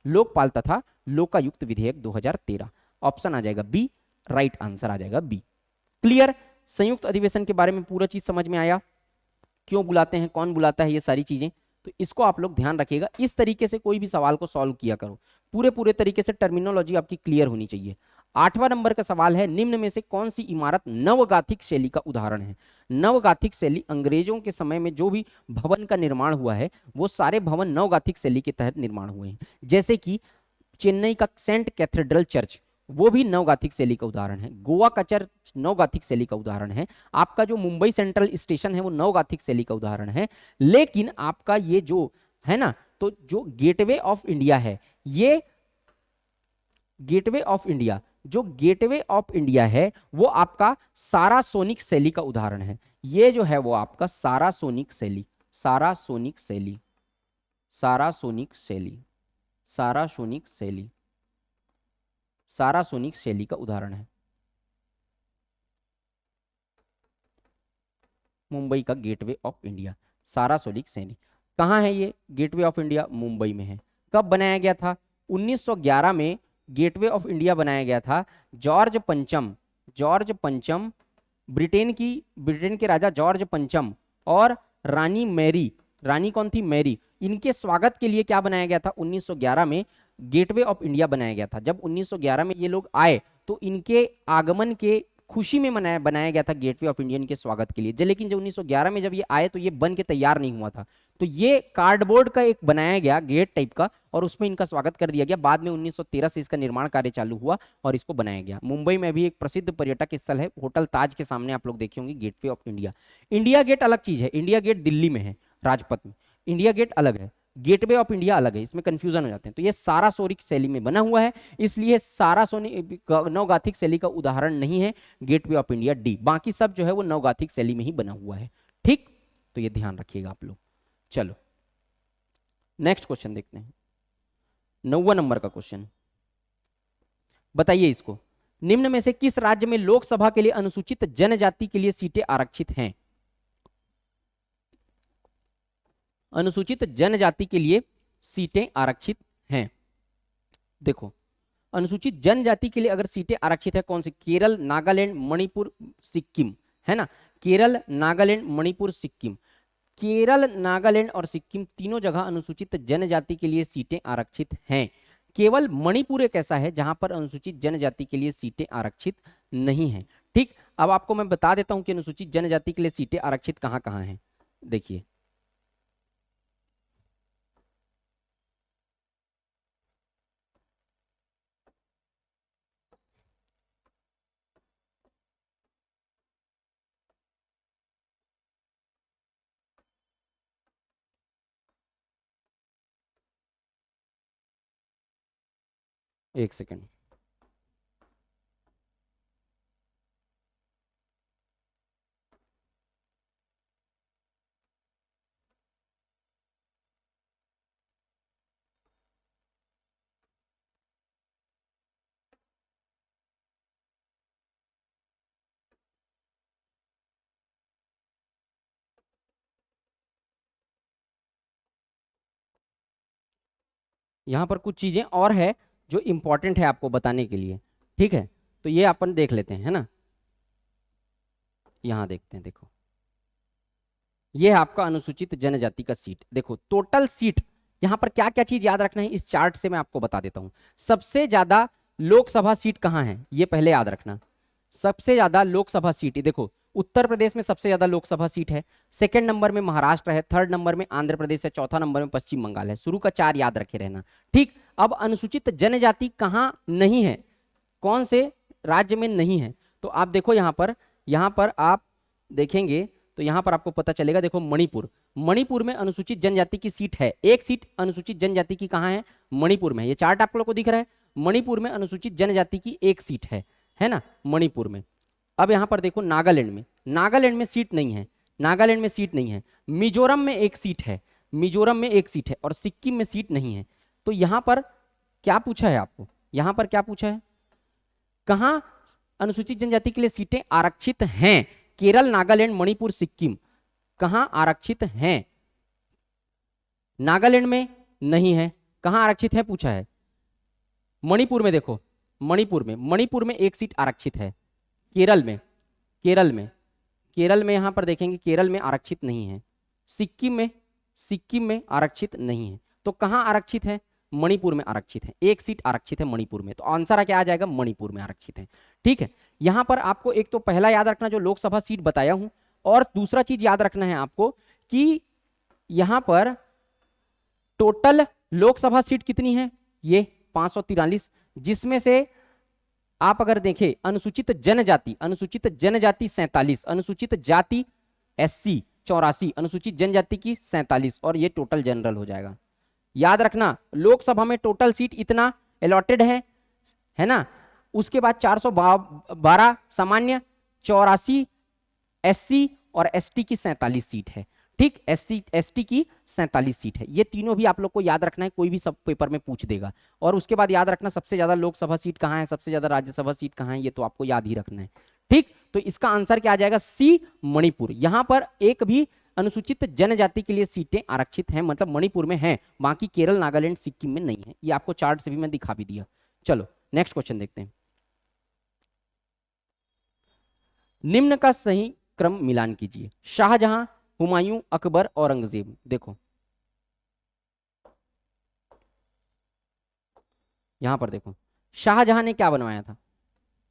Speaker 1: लोकपाल तथा लोकायुक्त विधेयक 2013। ऑप्शन आ जाएगा बी, राइट आंसर आ जाएगा बी। क्लियर? संयुक्त अधिवेशन के बारे में पूरा चीज समझ में आया, क्यों बुलाते हैं, कौन बुलाता है, ये सारी चीजें। तो इसको आप लोग ध्यान रखिएगा, इस तरीके से कोई भी सवाल को सॉल्व किया करो, पूरे तरीके से टर्मिनोलॉजी आपकी क्लियर होनी चाहिए। 8वां नंबर का सवाल है, निम्न में से कौन सी इमारत नवगाथिक शैली का उदाहरण है? नवगाथिक शैली, अंग्रेजों के समय में जो भी भवन का निर्माण हुआ है वो सारे भवन नवगाथिक शैली के तहत निर्माण हुए हैं। जैसे कि चेन्नई का सेंट कैथेड्रल चर्च, वो भी नवगाथिक शैली का उदाहरण है। गोवा का चर्च नवगाथिक शैली का उदाहरण है। आपका जो मुंबई सेंट्रल स्टेशन है वो नवगाथिक शैली का उदाहरण है। लेकिन आपका ये जो है ना, तो जो गेटवे ऑफ इंडिया है, ये गेटवे ऑफ इंडिया, जो गेटवे ऑफ इंडिया है वो आपका सारासोनिक शैली का उदाहरण है। ये जो है वो आपका सारासोनिक शैली, सारासोनिक शैली, सारासोनिक शैली, सारासोनिक शैली, सारासोनिक शैली का उदाहरण है। मुंबई का गेटवे ऑफ इंडिया, सारासोनिक सैनिक। कहाँ है ये गेटवे ऑफ इंडिया? मुंबई में है। कब बनाया गया था? 1911 में गेटवे ऑफ इंडिया बनाया गया था। जॉर्ज पंचम ब्रिटेन के राजा जॉर्ज पंचम और रानी मैरी, रानी कौन थी? मैरी, इनके स्वागत के लिए क्या बनाया गया था? 1911 में गेटवे ऑफ इंडिया बनाया गया था। जब 1911 में ये लोग आए तो इनके आगमन के खुशी में बनाया गया था गेटवे ऑफ इंडिया के स्वागत के लिए। लेकिन जब 1911 में जब ये आए तो ये बन के तैयार नहीं हुआ था, तो ये कार्डबोर्ड का एक बनाया गया गेट टाइप का और उसमें इनका स्वागत कर दिया गया। बाद में 1913 से इसका निर्माण कार्य चालू हुआ और इसको बनाया गया। मुंबई में भी एक प्रसिद्ध पर्यटक स्थल है, होटल ताज के सामने आप लोग देखे होंगे Gateway of India. India Gate अलग चीज है, इंडिया गेट दिल्ली में है, राजपथ में। इंडिया गेट अलग है, गेटवे ऑफ इंडिया अलग है, इसमें कंफ्यूजन हो जाते हैं। तो ये सारासोनिक शैली में बना हुआ है, इसलिए सारासोनिक नवगाथिक शैली का उदाहरण नहीं है गेटवे ऑफ इंडिया डी। बाकी सब जो है वो नवगाथिक शैली में ही बना हुआ है। ठीक, तो ये ध्यान रखिएगा आप लोग। चलो नेक्स्ट क्वेश्चन देखते हैं, 9वां नंबर का क्वेश्चन। बताइए इसको, निम्न में से किस राज्य में लोकसभा के लिए अनुसूचित जनजाति के लिए सीटें आरक्षित हैं? अनुसूचित जनजाति के लिए सीटें आरक्षित हैं। देखो, अनुसूचित जनजाति के लिए अगर सीटें आरक्षित है, कौन सी? केरल, नागालैंड, मणिपुर, सिक्किम, है ना। केरल, नागालैंड, मणिपुर, सिक्किम। केरल, नागालैंड और सिक्किम तीनों जगह अनुसूचित जनजाति के लिए सीटें आरक्षित हैं। केवल मणिपुर एक ऐसा है जहां पर अनुसूचित जनजाति के लिए सीटें आरक्षित नहीं है। ठीक, अब आपको मैं बता देता हूं कि अनुसूचित जनजाति के लिए सीटें आरक्षित कहां कहां हैं। देखिए, एक सेकेंड। यहाँ पर कुछ चीजें और है जो इंपॉर्टेंट है आपको बताने के लिए। ठीक है, तो ये अपन देख लेते हैं, है ना। यहाँ देखते हैं, देखो ये है आपका अनुसूचित जनजाति का सीट। देखो टोटल सीट, यहाँ पर क्या क्या चीज याद रखना है इस चार्ट से मैं आपको बता देता हूँ। सबसे ज्यादा लोकसभा सीट कहाँ है ये पहले याद रखना। सबसे ज्यादा लोकसभा सीट देखो, उत्तर प्रदेश में सबसे ज्यादा लोकसभा सीट है। सेकंड नंबर में महाराष्ट्र है, थर्ड नंबर में आंध्र प्रदेश है, चौथा नंबर में पश्चिम बंगाल है। शुरू का 4 याद रखे रहना। ठीक, अब अनुसूचित जनजाति कहां नहीं है, कौन से राज्य में नहीं है, तो आप देखो यहाँ पर आप देखेंगे तो यहाँ पर आपको पता चलेगा। देखो मणिपुर, मणिपुर में अनुसूचित जनजाति की सीट है, एक सीट अनुसूचित जनजाति की कहाँ है? मणिपुर में। ये चार्ट आप लोग को दिख रहा है, मणिपुर में अनुसूचित जनजाति की एक सीट है ना, मणिपुर में। अब यहाँ पर देखो नागालैंड में, नागालैंड में सीट नहीं है, नागालैंड में सीट नहीं है। मिजोरम में एक सीट है, मिजोरम में एक सीट है, और सिक्किम में सीट नहीं है। तो यहाँ पर क्या पूछा है आपको, यहाँ पर क्या पूछा है, कहाँ अनुसूचित जनजाति के लिए सीटें आरक्षित हैं? केरल, नागालैंड, मणिपुर, सिक्किम कहां आरक्षित हैं? नागालैंड में नहीं है, कहां आरक्षित है पूछा है? मणिपुर में। देखो मणिपुर में एक सीट आरक्षित है। केरल में, केरल में यहां पर देखेंगे केरल में आरक्षित नहीं है। सिक्किम में आरक्षित नहीं है। तो कहां आरक्षित है? मणिपुर में आरक्षित है, एक सीट आरक्षित है मणिपुर में। तो आंसर क्या आ जाएगा? मणिपुर में आरक्षित है। ठीक है, यहां पर आपको एक तो पहला याद रखना जो लोकसभा सीट बताया हूं, और दूसरा चीज याद रखना है आपको कि यहां पर टोटल लोकसभा सीट कितनी है? ये 543, जिसमें से आप अगर देखें अनुसूचित जनजाति 47, अनुसूचित जाति SC 84, अनुसूचित जनजाति की 47, और ये टोटल जनरल हो जाएगा। याद रखना लोकसभा में टोटल सीट इतना अलॉटेड है ना। उसके बाद 412 सामान्य, 84 SC और ST की 47 सीट है। ठीक, SC ST की 47 सीट है। ये तीनों भी आप लोग को याद रखना है, कोई भी सब पेपर में पूछ देगा। और उसके बाद याद रखना सबसे ज्यादा लोकसभा सीट कहाँ है, सबसे ज्यादा राज्यसभा सीट कहाँ है, ये तो आपको याद ही रखना है। ठीक, तो इसका आंसर क्या आ जाएगा? सी, मणिपुर। यहां पर एक भी अनुसूचित जनजाति के लिए सीटें आरक्षित हैं, मतलब मणिपुर में हैं, बाकी केरल, नागालैंड, सिक्किम में नहीं है। ये आपको चार्ट से भी मैं दिखा भी दिया। चलो नेक्स्ट क्वेश्चन देखते हैं। निम्न का सही क्रम मिलान कीजिए। शाहजहां, हुमायूं, अकबर, औरंगजेब। देखो यहां पर देखो, शाहजहां ने क्या बनवाया था,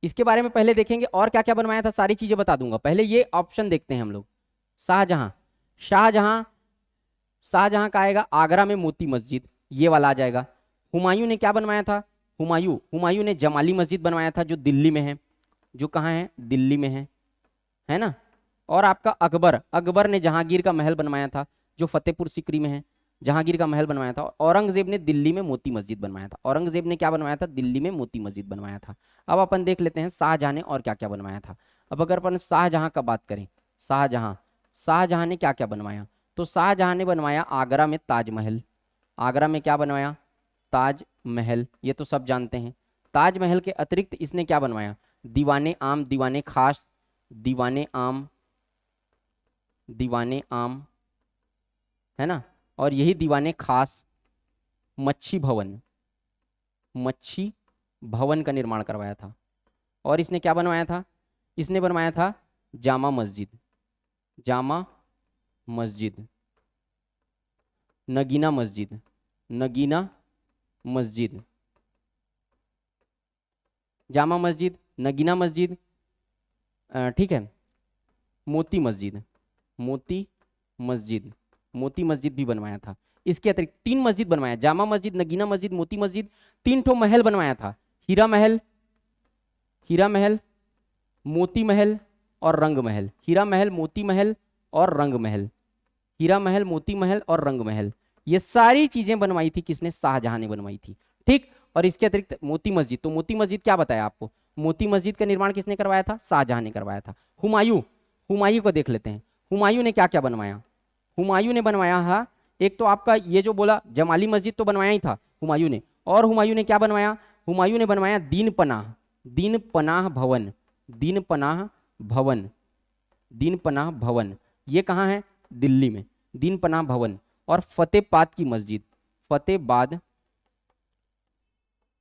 Speaker 1: इसके बारे में पहले देखेंगे, और क्या क्या बनवाया था सारी चीजें बता दूंगा। पहले ये ऑप्शन देखते हैं हम लोग। शाहजहां, शाहजहां शाहजहां का आएगा आगरा में मोती मस्जिद, ये वाला आ जाएगा। हुमायूं ने क्या बनवाया था? हुमायूं ने जमाली मस्जिद बनवाया था, जो दिल्ली में है, जो कहाँ है? दिल्ली में है ना। और आपका अकबर, अकबर ने जहांगीर का महल बनवाया था, जो फतेहपुर सीकरी में है, जहांगीर का महल बनवाया था। औरंगजेब ने दिल्ली में मोती मस्जिद बनवाया था। औरंगजेब ने क्या बनवाया था? दिल्ली में मोती मस्जिद बनवाया था। अब अपन देख लेते हैं शाहजहां ने और क्या क्या बनवाया था। अब अगर अपन शाहजहां का बात करें, शाहजहां शाहजहां ने क्या क्या बनवाया, तो शाहजहां ने बनवाया आगरा में ताजमहल। आगरा में क्या बनवाया? ताजमहल, ये तो सब जानते हैं। ताजमहल के अतिरिक्त इसने क्या बनवाया? दीवाने आम, दीवाने खास, दीवाने आम, दीवाने आम, है ना। और यही दीवाने खास, मच्छी भवन, मच्छी भवन का निर्माण करवाया था। और इसने क्या बनवाया था? इसने बनवाया था जामा मस्जिद, जामा मस्जिद, नगीना मस्जिद, नगीना मस्जिद, जामा मस्जिद, नगीना मस्जिद, ठीक है, मोती मस्जिद, मोती मस्जिद, मोती मस्जिद भी बनवाया था। इसके अतिरिक्त 3 मस्जिद बनवाया, जामा मस्जिद, नगीना मस्जिद, मोती मस्जिद। 3 ठो महल बनवाया था, हीरा महल, हीरा महल, मोती महल और रंग महल। हीरा महल, मोती महल और रंग महल, हीरा महल, मोती महल और रंग महल। ये सारी चीजें बनवाई थी किसने? शाहजहां ने बनवाई थी। ठीक। और इसके अतिरिक्त मोती मस्जिद, तो मोती मस्जिद क्या बताया आपको? मोती मस्जिद का निर्माण किसने करवाया था? शाहजहां ने करवाया था। हुमायूं, हुमायूं को देख लेते हैं। हुमायूं ने क्या क्या बनवाया? हुमायूं ने बनवाया था, एक तो आपका ये जो बोला जमाली मस्जिद तो बनवाया ही था हुमायूं ने। और हुमायूं ने क्या बनवाया? हुमायूं ने बनवाया दीन पनाह, दीन पनाह भवन, दीन पनाह भवन, दीन पनाह भवन। ये कहाँ है? दिल्ली में, दीन पनाह भवन। और फतेहबाद की मस्जिद, फतेहबाद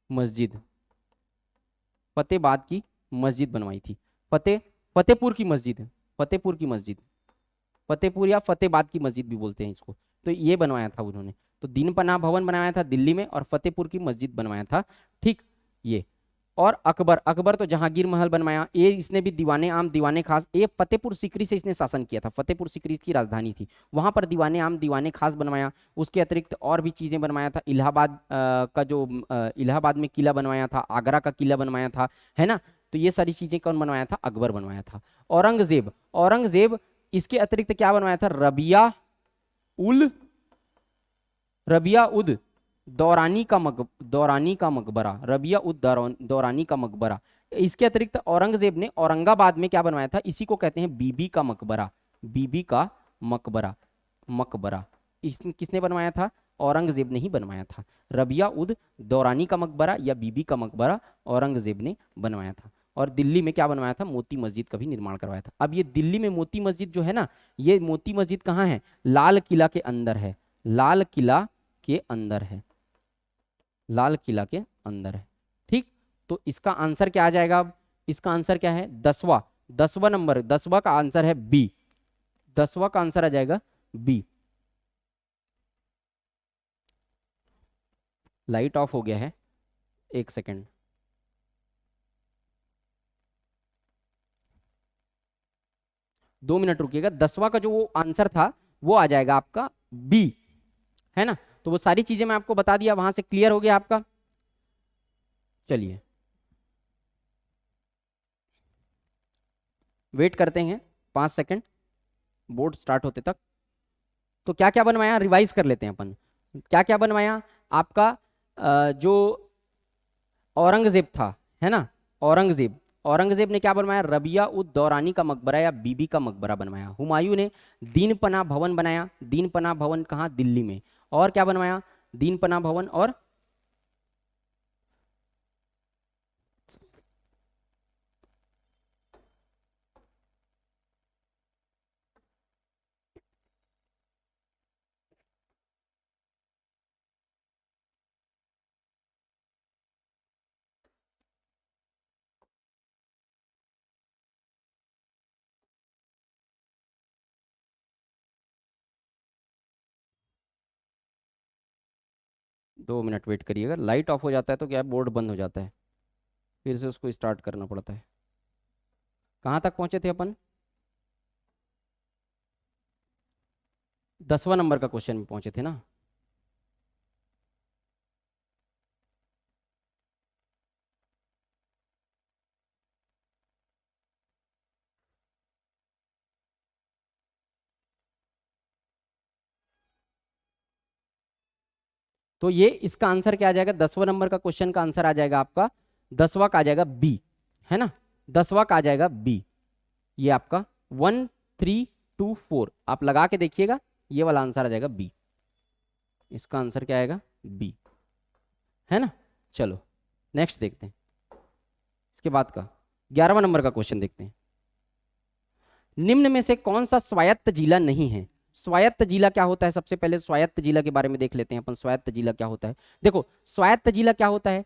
Speaker 1: मस्जिद, फतेहबाद की मस्जिद बनवाई थी। फतेहपुर की मस्जिद, फतेहपुर की मस्जिद, फतेहपुर या फतेहबाद की मस्जिद भी बोलते हैं इसको। तो ये बनवाया था उन्होंने। तो दीन पनाह भवन बनाया था दिल्ली में, और फतेहपुर की मस्जिद बनवाया था। ठीक। ये और अकबर, अकबर तो जहांगीर महल बनवाया। ये इसने भी दीवाने आम, दीवाने खास, ये फतेहपुर सीकरी से इसने शासन किया था। फतेहपुर सीकरी की राजधानी थी, वहां पर दीवाने आम, दीवाने खास बनवाया। उसके अतिरिक्त और भी चीजें बनवाया था। इलाहाबाद का जो इलाहाबाद में किला बनवाया था, आगरा का किला बनवाया था, है ना। तो ये सारी चीजें कौन बनवाया था? अकबर बनवाया था। औरंगजेब, औरंगजेब इसके अतिरिक्त क्या बनवाया था? रबिया उद दौरानी का मकबरा, रबिया उद दौरानी का मकबरा। इसके अतिरिक्त औरंगजेब ने औरंगाबाद में क्या बनवाया था? इसी को कहते हैं बीबी का मकबरा, बीबी का मकबरा, मकबरा। किसने बनवाया था? औरंगजेब ने ही बनवाया था। रबिया उद दौरानी का मकबरा या बीबी का मकबरा औरंगजेब ने बनवाया था। और दिल्ली में क्या बनवाया था? मोती मस्जिद का भी निर्माण करवाया था। अब ये दिल्ली में मोती मस्जिद जो है ना, ये मोती मस्जिद कहाँ है? लाल किला के अंदर है, लाल किला के अंदर है, लाल किला के अंदर है। ठीक। तो इसका आंसर क्या आ जाएगा? अब इसका आंसर क्या है? 10वां, 10वां नंबर, 10वां का आंसर है बी, 10वां का आंसर आ जाएगा बी। लाइट ऑफ हो गया है, 1 सेकेंड। दो मिनट रुकिएगा। 10वां का जो वो आंसर था वो आ जाएगा आपका बी, है ना। तो वो सारी चीजें मैं आपको बता दिया, वहां से क्लियर हो गया आपका। चलिए वेट करते हैं 5 सेकंड बोर्ड स्टार्ट होते तक। तो क्या क्या बनवाया रिवाइज कर लेते हैं अपन। क्या क्या बनवाया आपका? जो औरंगजेब था, है ना, औरंगजेब, औरंगजेब ने क्या बनवाया? रबिया उद दौरानी का मकबरा या बीबी का मकबरा बनवाया। हुमायूं ने दीन पनाह भवन बनाया। दीन पनाह भवन कहाँ? दिल्ली में। और क्या बनवाया? दीन पनाह भवन और 2 मिनट वेट करिएगा, लाइट ऑफ हो जाता है तो क्या है, बोर्ड बंद हो जाता है, फिर से उसको स्टार्ट करना पड़ता है। कहाँ तक पहुंचे थे अपन? 10वां नंबर का क्वेश्चन में पहुंचे थे ना। तो ये इसका आंसर क्या आ जाएगा, 10वां नंबर का क्वेश्चन का आंसर आ जाएगा आपका, 10वां का आ जाएगा बी, है ना, 10वां का आ जाएगा बी। ये आपका 1324 आप लगा के देखिएगा, ये वाला आंसर आ जाएगा बी। इसका आंसर क्या आएगा, बी, है ना। चलो नेक्स्ट देखते हैं, इसके बाद का 11वां नंबर का क्वेश्चन देखते हैं। निम्न में से कौन सा स्वायत्त जिला नहीं है? स्वायत्त जिला क्या होता है, सबसे पहले स्वायत्त जिला के बारे में देख लेते हैं अपन। स्वायत्त जिला क्या होता है, देखो स्वायत्त जिला क्या होता है,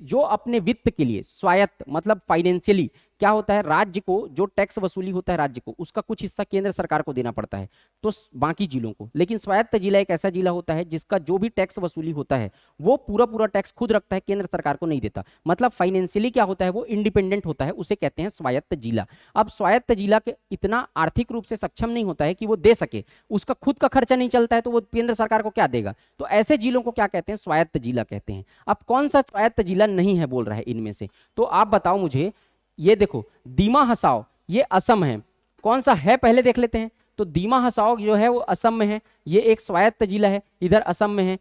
Speaker 1: जो अपने वित्त के लिए, स्वायत्त मतलब फाइनेंशियली क्या होता है, राज्य को जो टैक्स वसूली होता है राज्य को, उसका कुछ हिस्सा केंद्र सरकार को देना पड़ता है, तो बाकी जिलों को। लेकिन स्वायत्त जिला एक ऐसा जिला होता है जिसका जो भी टैक्स वसूली होता है वो पूरा पूरा टैक्स खुद रखता है, केंद्र सरकार को नहीं देता। मतलब फाइनेंशियली क्या होता है, वो इंडिपेंडेंट होता है, उसे कहते हैं स्वायत्त जिला। अब स्वायत्त जिला के इतना आर्थिक रूप से सक्षम नहीं होता है कि वो दे सके, उसका खुद का खर्चा नहीं चलता है, तो वो केंद्र सरकार को क्या देगा, तो ऐसे जिलों को क्या कहते हैं, स्वायत्त जिला कहते हैं। अब कौन सा स्वायत्त जिला नहीं है बोल रहा है इनमें से, तो आप बताओ मुझे। ये देखो दीमा हसाओ, ये असम है, कौन सा है पहले देख लेते हैं। तो दीमा हसाओ जो है वो असम में है, ये एक स्वायत्त जिला है, इधर असम में है।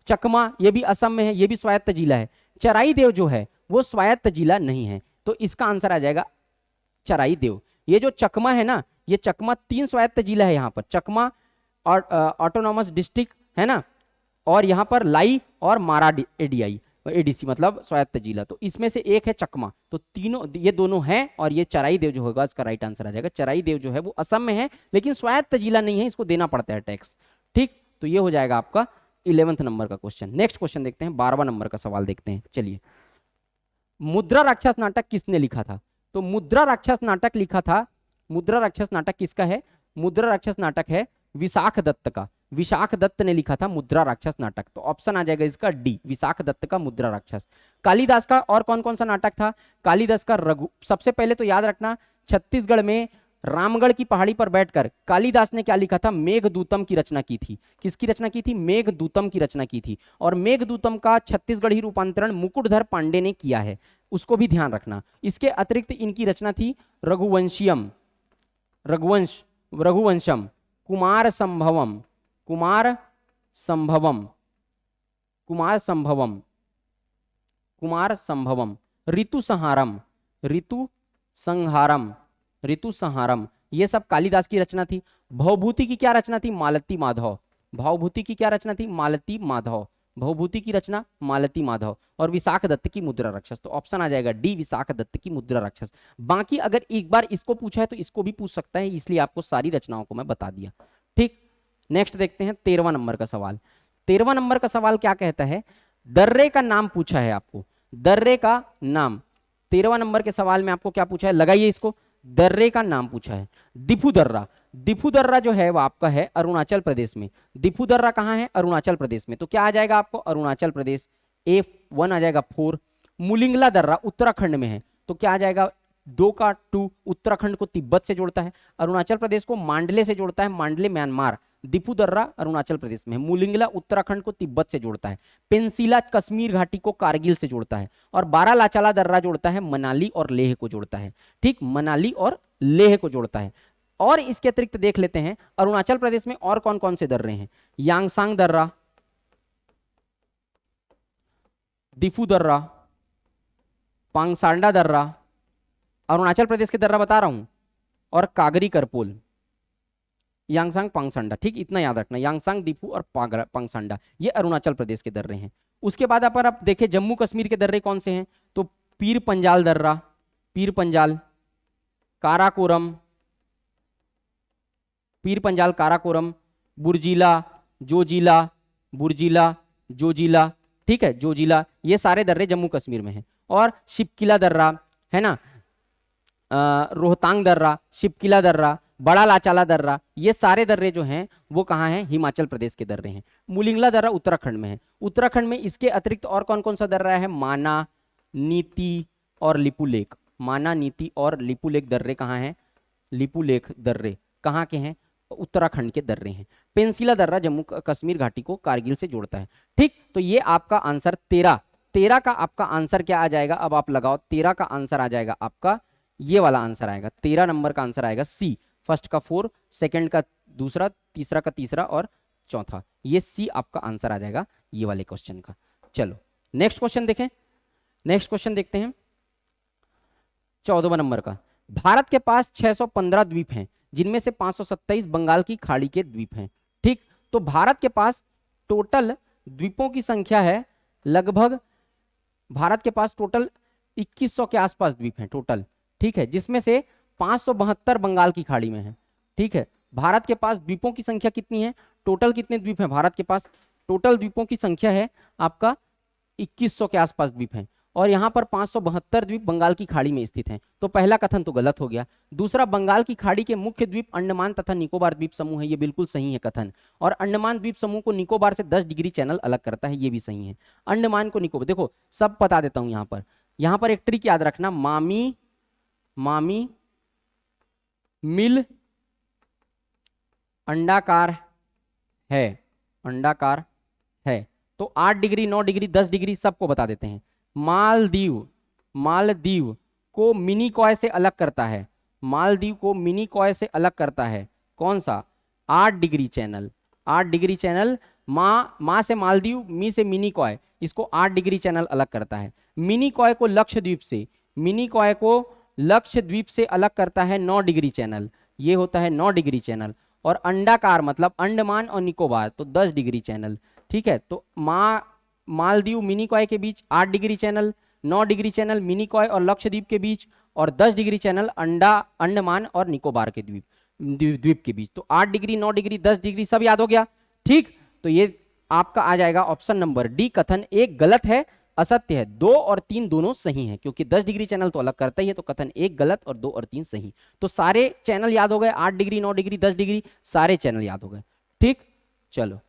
Speaker 1: चकमा ये भी असम में है, ये भी स्वायत्त जिला है। चराई देव जो है वो स्वायत्त जिला नहीं है, तो इसका आंसर आ जाएगा चराई देव। ये जो चकमा है ना, ये चकमा 3 स्वायत्त जिला है यहाँ पर, चकमा और ऑटोनॉमस डिस्ट्रिक्ट है ना, और यहाँ पर लाई और मारा एडीआई एडीसी मतलब स्वायत्त जिला, तो इसमें से एक है चकमा। तो तीनों ये दोनों हैं, और ये चराई देव जो होगा इसका राइट आंसर आ जाएगा। चराई देव जो है वो असम में है, लेकिन स्वायत्त जिला नहीं है, इसको देना पड़ता है टैक्स। ठीक, तो ये हो जाएगा आपका 11वें नंबर का क्वेश्चन। नेक्स्ट क्वेश्चन देखते हैं, 12वां नंबर का सवाल देखते हैं। चलिए, मुद्रा राक्षस नाटक किसने लिखा था? तो मुद्रा राक्षस नाटक लिखा था, मुद्रा राक्षस नाटक किसका है, मुद्रा राक्षस नाटक है विशाख दत्त का। विशाख दत्त ने लिखा था मुद्रा राक्षस नाटक, तो ऑप्शन आ जाएगा इसका डी, विशाख दत्त का मुद्रा राक्षस। कालिदास का और कौन कौन सा नाटक था? कालिदास का रघु, सबसे पहले तो याद रखना, छत्तीसगढ़ में रामगढ़ की पहाड़ी पर बैठकर कालिदास ने क्या लिखा था, मेघदूतम की रचना की थी। किसकी रचना की थी? मेघदूतम की रचना की थी। और मेघदूतम का छत्तीसगढ़ी रूपांतरण मुकुटधर पांडे ने किया है, उसको भी ध्यान रखना। इसके अतिरिक्त इनकी रचना थी रघुवंशियम, रघुवंश, रघुवंशम, कुमार संभवम, कुमार संभवम, कुमार संभवम, कुमार संभवम, ऋतु संहारम, ऋतु संहारम, ऋतु संहारम, ये सब कालिदास की रचना थी। भवभूति की क्या रचना थी? मालती माधव। भवभूति की क्या रचना थी? मालती माधव। भवभूति की रचना मालती माधव। और विशाख दत्त की मुद्रा राक्षस, तो ऑप्शन आ जाएगा डी, विशाख दत्त की मुद्रा राक्षस। बाकी अगर एक बार इसको पूछा है तो इसको भी पूछ सकता है, इसलिए आपको सारी रचनाओं को मैं बता दिया। ठीक, नेक्स्ट देखते हैं 13वां नंबर का सवाल। 13वां नंबर का सवाल क्या कहता है, दर्रे का नाम पूछा है आपको, दर्रे का नाम। 13वां नंबर के सवाल में आपको क्या पूछा है, लगाइए इसको, दर्रे का नाम पूछा है। दिफू दर्रा, दिफू दर्रा जो है वो आपका है अरुणाचल प्रदेश में। दिफू दर्रा कहाँ है? अरुणाचल प्रदेश में। तो क्या आ जाएगा आपको? अरुणाचल प्रदेश, A1 आ जाएगा 4। मुलिंगला दर्रा उत्तराखंड में है, तो क्या आ जाएगा? 2 का 2, उत्तराखंड को तिब्बत से जोड़ता है, अरुणाचल प्रदेश को मांडले से जोड़ता है, मांडले म्यांमार। दिफू दर्रा अरुणाचल प्रदेश में है, मुलिंगला उत्तराखंड को तिब्बत से जोड़ता है, पेंसिला कश्मीर घाटी को कारगिल से जोड़ता है, और बारालाचाला दर्रा जोड़ता है मनाली और लेह को जोड़ता है। ठीक, मनाली और लेह को जोड़ता है। और इसके अतिरिक्त देख लेते हैं अरुणाचल प्रदेश में और कौन कौन से दर्रे हैं। यांगसांग दर्रा, दिफू दर्रा, पांगसांडा दर्रा, अरुणाचल प्रदेश के दर्रा बता रहा हूं, और कागरी करपोल, यांगसांग पांगसांडा। ठीक, इतना याद रखना, यांगसांग, दिफू और पांगसांडा, ये अरुणाचल प्रदेश के दर्रे हैं। उसके बाद अगर आप देखें जम्मू कश्मीर के दर्रे कौन से हैं, तो पीर पंजाल दर्रा, पीर पंजाल, काराकोरम, पीर पंजाल, काराकोरम, बुर्जिला, जोजिला, बुर्जिला, जोजिला। ठीक है, जोजिला, ये सारे दर्रे जम्मू कश्मीर में हैं। और शिपकिला दर्रा है ना, रोहतांग दर्रा, शिपकिला दर्रा, बड़ा लाचाला दर्रा, ये सारे दर्रे जो हैं वो कहाँ हैं, हिमाचल प्रदेश के दर्रे हैं। मुलिंगला दर्रा उत्तराखंड में है। उत्तराखंड में इसके अतिरिक्त और कौन कौन सा दर्रा है, माना, नीति और लिपुलेख। माना, नीति और लिपुलेख दर्रे कहाँ हैं, लिपुलेख दर्रे कहाँ के हैं, उत्तराखंड के दर्रे हैं। पेंसिला दर्रा जम्मू कश्मीर घाटी को कारगिल से जोड़ता है। ठीक, तो ये आपका आंसर 13 का आपका आंसर क्या आ जाएगा, अब आप लगाओ, 13 का आंसर आ जाएगा आपका ये वाला आंसर आएगा, 13 नंबर का आंसर आएगा सी। फर्स्ट का 4, सेकंड का दूसरा, तीसरा का तीसरा और चौथा, ये सी आपका आंसर आ जाएगा ये वाले क्वेश्चन का। चलो नेक्स्ट क्वेश्चन देखें। नेक्स्ट क्वेश्चन देखते हैं 14वां नंबर का। भारत के पास 615 द्वीप हैं, जिनमें से 527 बंगाल की खाड़ी के द्वीप हैं। ठीक, तो भारत के पास टोटल द्वीपों की संख्या है लगभग, भारत के पास टोटल 2100 के आसपास द्वीप हैं टोटल। ठीक है, जिसमें से 572 बंगाल की खाड़ी में है। ठीक है, भारत के पास द्वीपों की संख्या कितनी है, टोटल कितने द्वीप हैं भारत के पास, टोटल द्वीपों की संख्या है आपका 2100 के आसपास द्वीप हैं, और यहां पर 572 द्वीप बंगाल की खाड़ी में स्थित हैं। तो पहला कथन तो गलत हो गया। दूसरा, बंगाल की खाड़ी के मुख्य द्वीप अंडमान तथा निकोबार द्वीप समूह है, ये बिल्कुल सही है कथन। और अंडमान द्वीप समूह को निकोबार से 10 डिग्री चैनल अलग करता है, ये भी सही है। अंडमान को निकोबार, देखो सब बता देता हूं। यहां पर एक ट्रिक याद रखना, मामी मिल अंडाकार है, अंडाकार है। तो 8 डिग्री, 9 डिग्री, 10 डिग्री सबको बता देते हैं। मालदीव को मिनीकॉय से अलग करता है, मालदीव को मिनीकॉय से अलग करता है कौन सा, 8 डिग्री चैनल। 8 डिग्री चैनल, माँ से मालदीव, मी से मिनीकॉय, इसको 8 डिग्री चैनल अलग करता है। मिनीकॉय को लक्षद्वीप से, मिनीकॉय को लक्षद्वीप से अलग करता है 9 डिग्री चैनल, ये होता है 9 डिग्री चैनल। और अंडाकार मतलब अंडमान और निकोबार, तो 10 डिग्री चैनल। ठीक है, तो मालदीव मिनीकॉय के बीच 8 degree channel, 9 degree channel Minicoy और लक्षद्वीप के बीच, और 10 डिग्री चैनल अंडमान और निकोबार के द्वीप के बीच। तो 8 डिग्री, 9 डिग्री, 10 डिग्री सब याद हो गया। ठीक, तो ये आपका आ जाएगा ऑप्शन नंबर डी। कथन एक गलत है, असत्य है। 2 और 3 दोनों सही हैं, क्योंकि 10 डिग्री चैनल तो अलग करता ही है। तो कथन एक गलत और 2 और 3 सही। तो सारे चैनल याद हो गए, 8 डिग्री, 9 डिग्री, 10 डिग्री, सारे चैनल याद हो गए। ठीक, चलो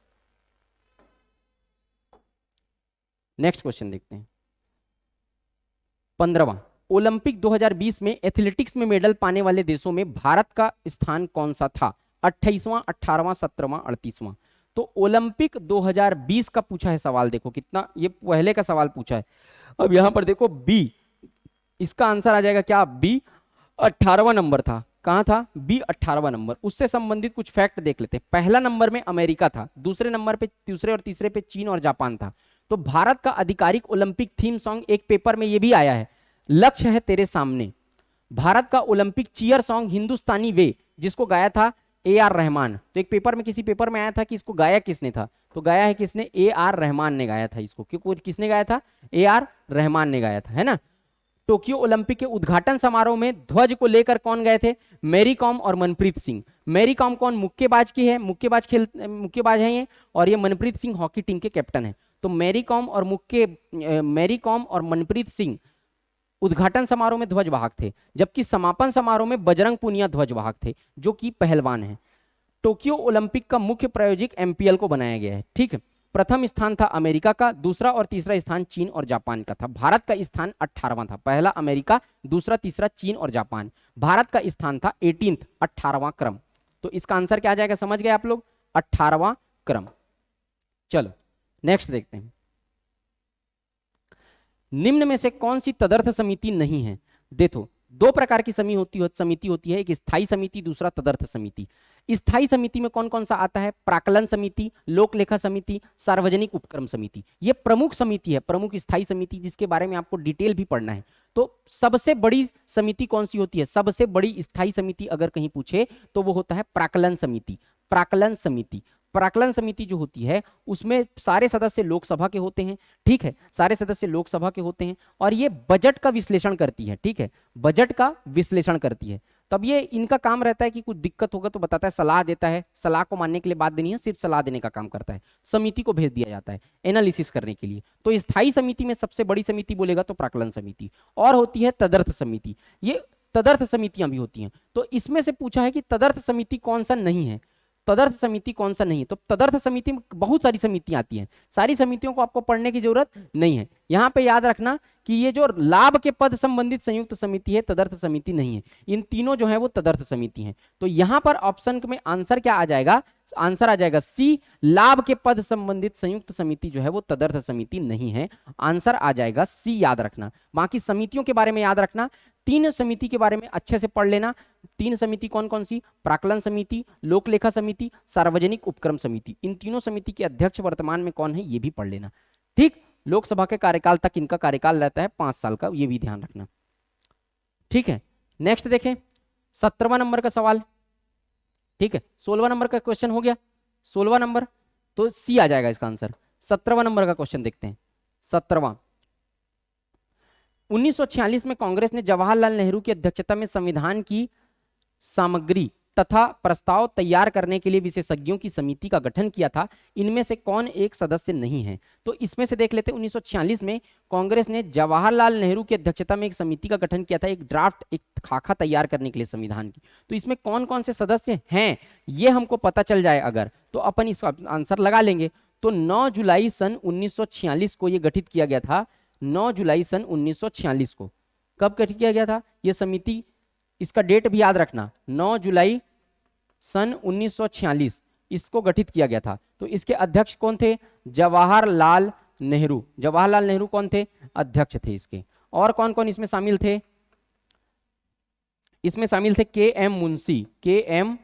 Speaker 1: नेक्स्ट क्वेश्चन देखते हैं 15वां। ओलंपिक 2020 में एथलेटिक्स में मेडल पाने वाले देशों में भारत का स्थान कौन सा था, 28वां, 18वां, 17वां, 38वां। तो ओलंपिक 2020 का पूछा है सवाल, देखो कितना, ये पहले का सवाल पूछा है। अब यहां पर देखो बी, इसका आंसर आ जाएगा क्या, बी 18वां नंबर था। कहां था, बी 18वां नंबर। उससे संबंधित कुछ फैक्ट देख लेते हैं। पहला नंबर में अमेरिका था, दूसरे नंबर पे, दूसरे और तीसरे पे चीन और जापान था। तो भारत का आधिकारिक ओलंपिक थीम सॉन्ग, एक पेपर में ये भी आया है, लक्ष्य है तेरे सामने। भारत का ओलंपिक चीयर सॉन्ग हिंदुस्तानी वे, जिसको गाया था AR रहमान। तो एक पेपर में, किसी पेपर में आया था कि इसको गाया किसने था, तो गाया है किसने, AR रहमान ने गाया था इसको। क्यों, किसने गाया था, AR रहमान ने गाया था, है ना। टोक्यो ओलंपिक के उद्घाटन समारोह में ध्वज को लेकर कौन गए थे, मैरी कॉम और मनप्रीत सिंह। मैरी कॉम कौन, मुक्केबाज की है, मुक्केबाज है ये, और ये मनप्रीत सिंह हॉकी टीम के कैप्टन है। तो मैरी कॉम और मनप्रीत सिंह उद्घाटन समारोह में ध्वजवाहक थे, जबकि समापन समारोह में बजरंग पुनिया ध्वजवाहक थे, जो कि पहलवान है। टोक्यो ओलंपिक का मुख्य प्रायोजक MPL को बनाया गया है। ठीक है, प्रथम स्थान था अमेरिका का, दूसरा और तीसरा स्थान चीन और जापान का था। भारत का स्थान 18वां था, पहला अमेरिका, दूसरा तीसरा चीन और जापान। भारत का स्थान था 18th, 18वां क्रम। तो इसका आंसर क्या आ जाएगा, समझ गए आप लोग, 18वां क्रम। चलो नेक्स्ट देखते हैं। निम्न में से कौन सी तदर्थ समिति नहीं है। देखो, 2 प्रकार की समिति होती है, एक स्थायी समिति, दूसरा तदर्थ समिति। स्थायी समिति में कौन कौन सा आता है, प्राक्कलन समिति, लोक लेखा समिति, सार्वजनिक उपक्रम समिति। ये प्रमुख समिति है, प्रमुख स्थायी समिति, जिसके बारे में आपको डिटेल भी पढ़ना है। तो सबसे बड़ी समिति कौन सी होती है, सबसे बड़ी स्थायी समिति अगर कहीं पूछे तो वो होता है प्राक्कलन समिति। प्राक्कलन समिति, प्राक्कलन समिति जो होती है उसमें सारे सदस्य लोकसभा के होते हैं। ठीक है, सारे सदस्य लोकसभा के होते हैं, और ये बजट का विश्लेषण करती है। ठीक है, बजट का विश्लेषण करती है। तब ये इनका काम रहता है कि कुछ दिक्कत होगा तो बताता है, सलाह देता है, सलाह को मानने के लिए बात देनी है, सिर्फ सलाह देने का काम करता है। समिति को भेज दिया जाता है एनालिसिस करने के लिए। तो स्थायी समिति में सबसे बड़ी समिति बोलेगा तो प्राक्कलन समिति, और होती है तदर्थ समिति। ये तदर्थ समितियां भी होती हैं। तो इसमें से पूछा है कि तदर्थ समिति कौन सा नहीं है, तदर्थ समिति कौन सा नहीं है। तो तदर्थ समिति में बहुत सारी समितियां आती हैं, सारी समितियों को आपको पढ़ने की जरूरत नहीं है। यहां पे याद रखना कि ये जो लाभ के पद संबंधित संयुक्त समिति है, तदर्थ समिति नहीं है। इन तीनों जो है वो तदर्थ समिति हैं। तो यहां पर ऑप्शन में आंसर क्या आ जाएगा, आंसर आ जाएगा सी, लाभ के पद संबंधित संयुक्त समिति जो है वो तदर्थ समिति नहीं है। आंसर आ जाएगा सी, याद रखना। बाकी समितियों के बारे में याद रखना, 3 समिति के बारे में अच्छे से पढ़ लेना। 3 समिति कौन कौन सी, प्राक्कलन समिति, लोक लेखा समिति, सार्वजनिक उपक्रम समिति। इन तीनों समिति के अध्यक्ष वर्तमान में कौन है ये भी पढ़ लेना। ठीक, लोकसभा के कार्यकाल तक इनका कार्यकाल रहता है 5 साल का, ये भी ध्यान रखना। ठीक है, नेक्स्ट देखें 17वां नंबर का सवाल। ठीक है, 16वां नंबर का क्वेश्चन हो गया, 16वां नंबर तो सी आ जाएगा इसका आंसर। 17वां नंबर का क्वेश्चन देखते हैं। 17वां, 1946 में कांग्रेस ने जवाहरलाल नेहरू की अध्यक्षता में संविधान की सामग्री तथा प्रस्ताव तैयार करने के लिए विशेषज्ञों की समिति का गठन किया था। इनमें से कौन एक सदस्य नहीं है? तो इसमें से देख लेते हैं। 1946 में कांग्रेस ने जवाहरलाल नेहरू की अध्यक्षता में एक समिति का गठन किया था, एक ड्राफ्ट, एक खाका तैयार करने के लिए संविधान की। तो इसमें कौन कौन से सदस्य हैं ये हमको पता चल जाए अगर, तो अपन इसका आंसर लगा लेंगे। तो 9 जुलाई सन 1946 को यह गठित किया गया था। 9 जुलाई सन 1946 को कब गठित किया गया था यह समिति? इसका डेट भी याद रखना, 9 जुलाई सन 1946 इसको गठित किया गया था। तो इसके अध्यक्ष कौन थे? जवाहरलाल नेहरू। जवाहरलाल नेहरू कौन थे? अध्यक्ष थे इसके। और कौन कौन इसमें शामिल थे? इसमें शामिल थे के एम मुंशी। के एम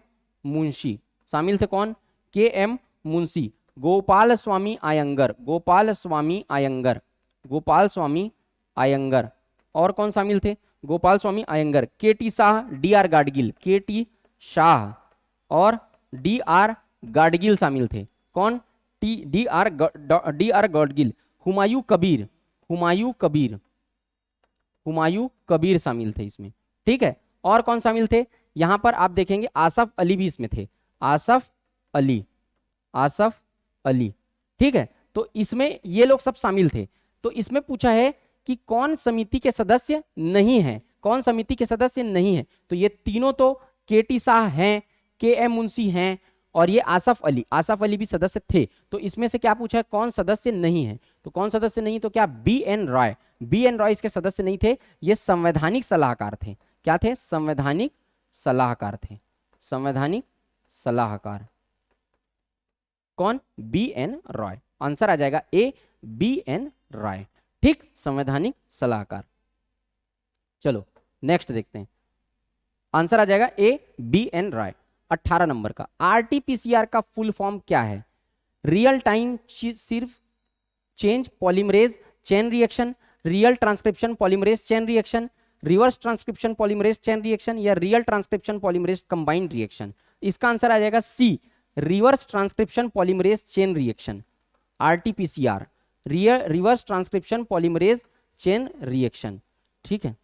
Speaker 1: मुंशी शामिल थे। कौन? के एम मुंशी, गोपाल स्वामी अयंगर, गोपाल स्वामी अयंगर, गोपाल स्वामी अयंगर। और कौन शामिल थे? गोपाल स्वामी अयंगर, के T Shah, D R Gadgil, के टी शाह और डी आर गाडगिल शामिल थे। कौन? D R Gadgil. हुमायूं कबीर, हुमायूं कबीर, हुमायूं कबीर शामिल थे इसमें। ठीक है, और कौन शामिल थे? यहां पर आप देखेंगे आसफ अली भी इसमें थे, आसफ अली, आसफ अली। ठीक है, तो इसमें ये लोग सब शामिल थे। तो इसमें पूछा है कि कौन समिति के सदस्य नहीं है, कौन समिति के सदस्य नहीं है? तो ये तीनों तो के टी शाह हैं, के एम मुंशी हैं और ये आसफ अली, आसफ अली भी सदस्य थे। तो इसमें से क्या पूछा है, कौन सदस्य नहीं है? तो कौन सदस्य नहीं? तो क्या B N Roy, B N Roy इसके सदस्य नहीं थे। ये संवैधानिक सलाहकार थे। क्या थे? संवैधानिक सलाहकार थे, संवैधानिक सलाहकार। कौन? B N Roy. आंसर आ जाएगा ए, बी एन रॉय। ठीक, संवैधानिक सलाहकार। चलो नेक्स्ट देखते हैं, आंसर आ जाएगा A, B N Roy. 18 number का, आरटीपीसीआर का फुल फॉर्म क्या है? रियल टाइम सिर्फ change polymerase chain reaction, real transcription polymerase chain reaction, reverse transcription polymerase chain reaction या real transcription polymerase combined reaction? इसका आंसर आ जाएगा C, reverse transcription polymerase chain reaction. RTPCR, reverse transcription polymerase chain reaction. ठीक है,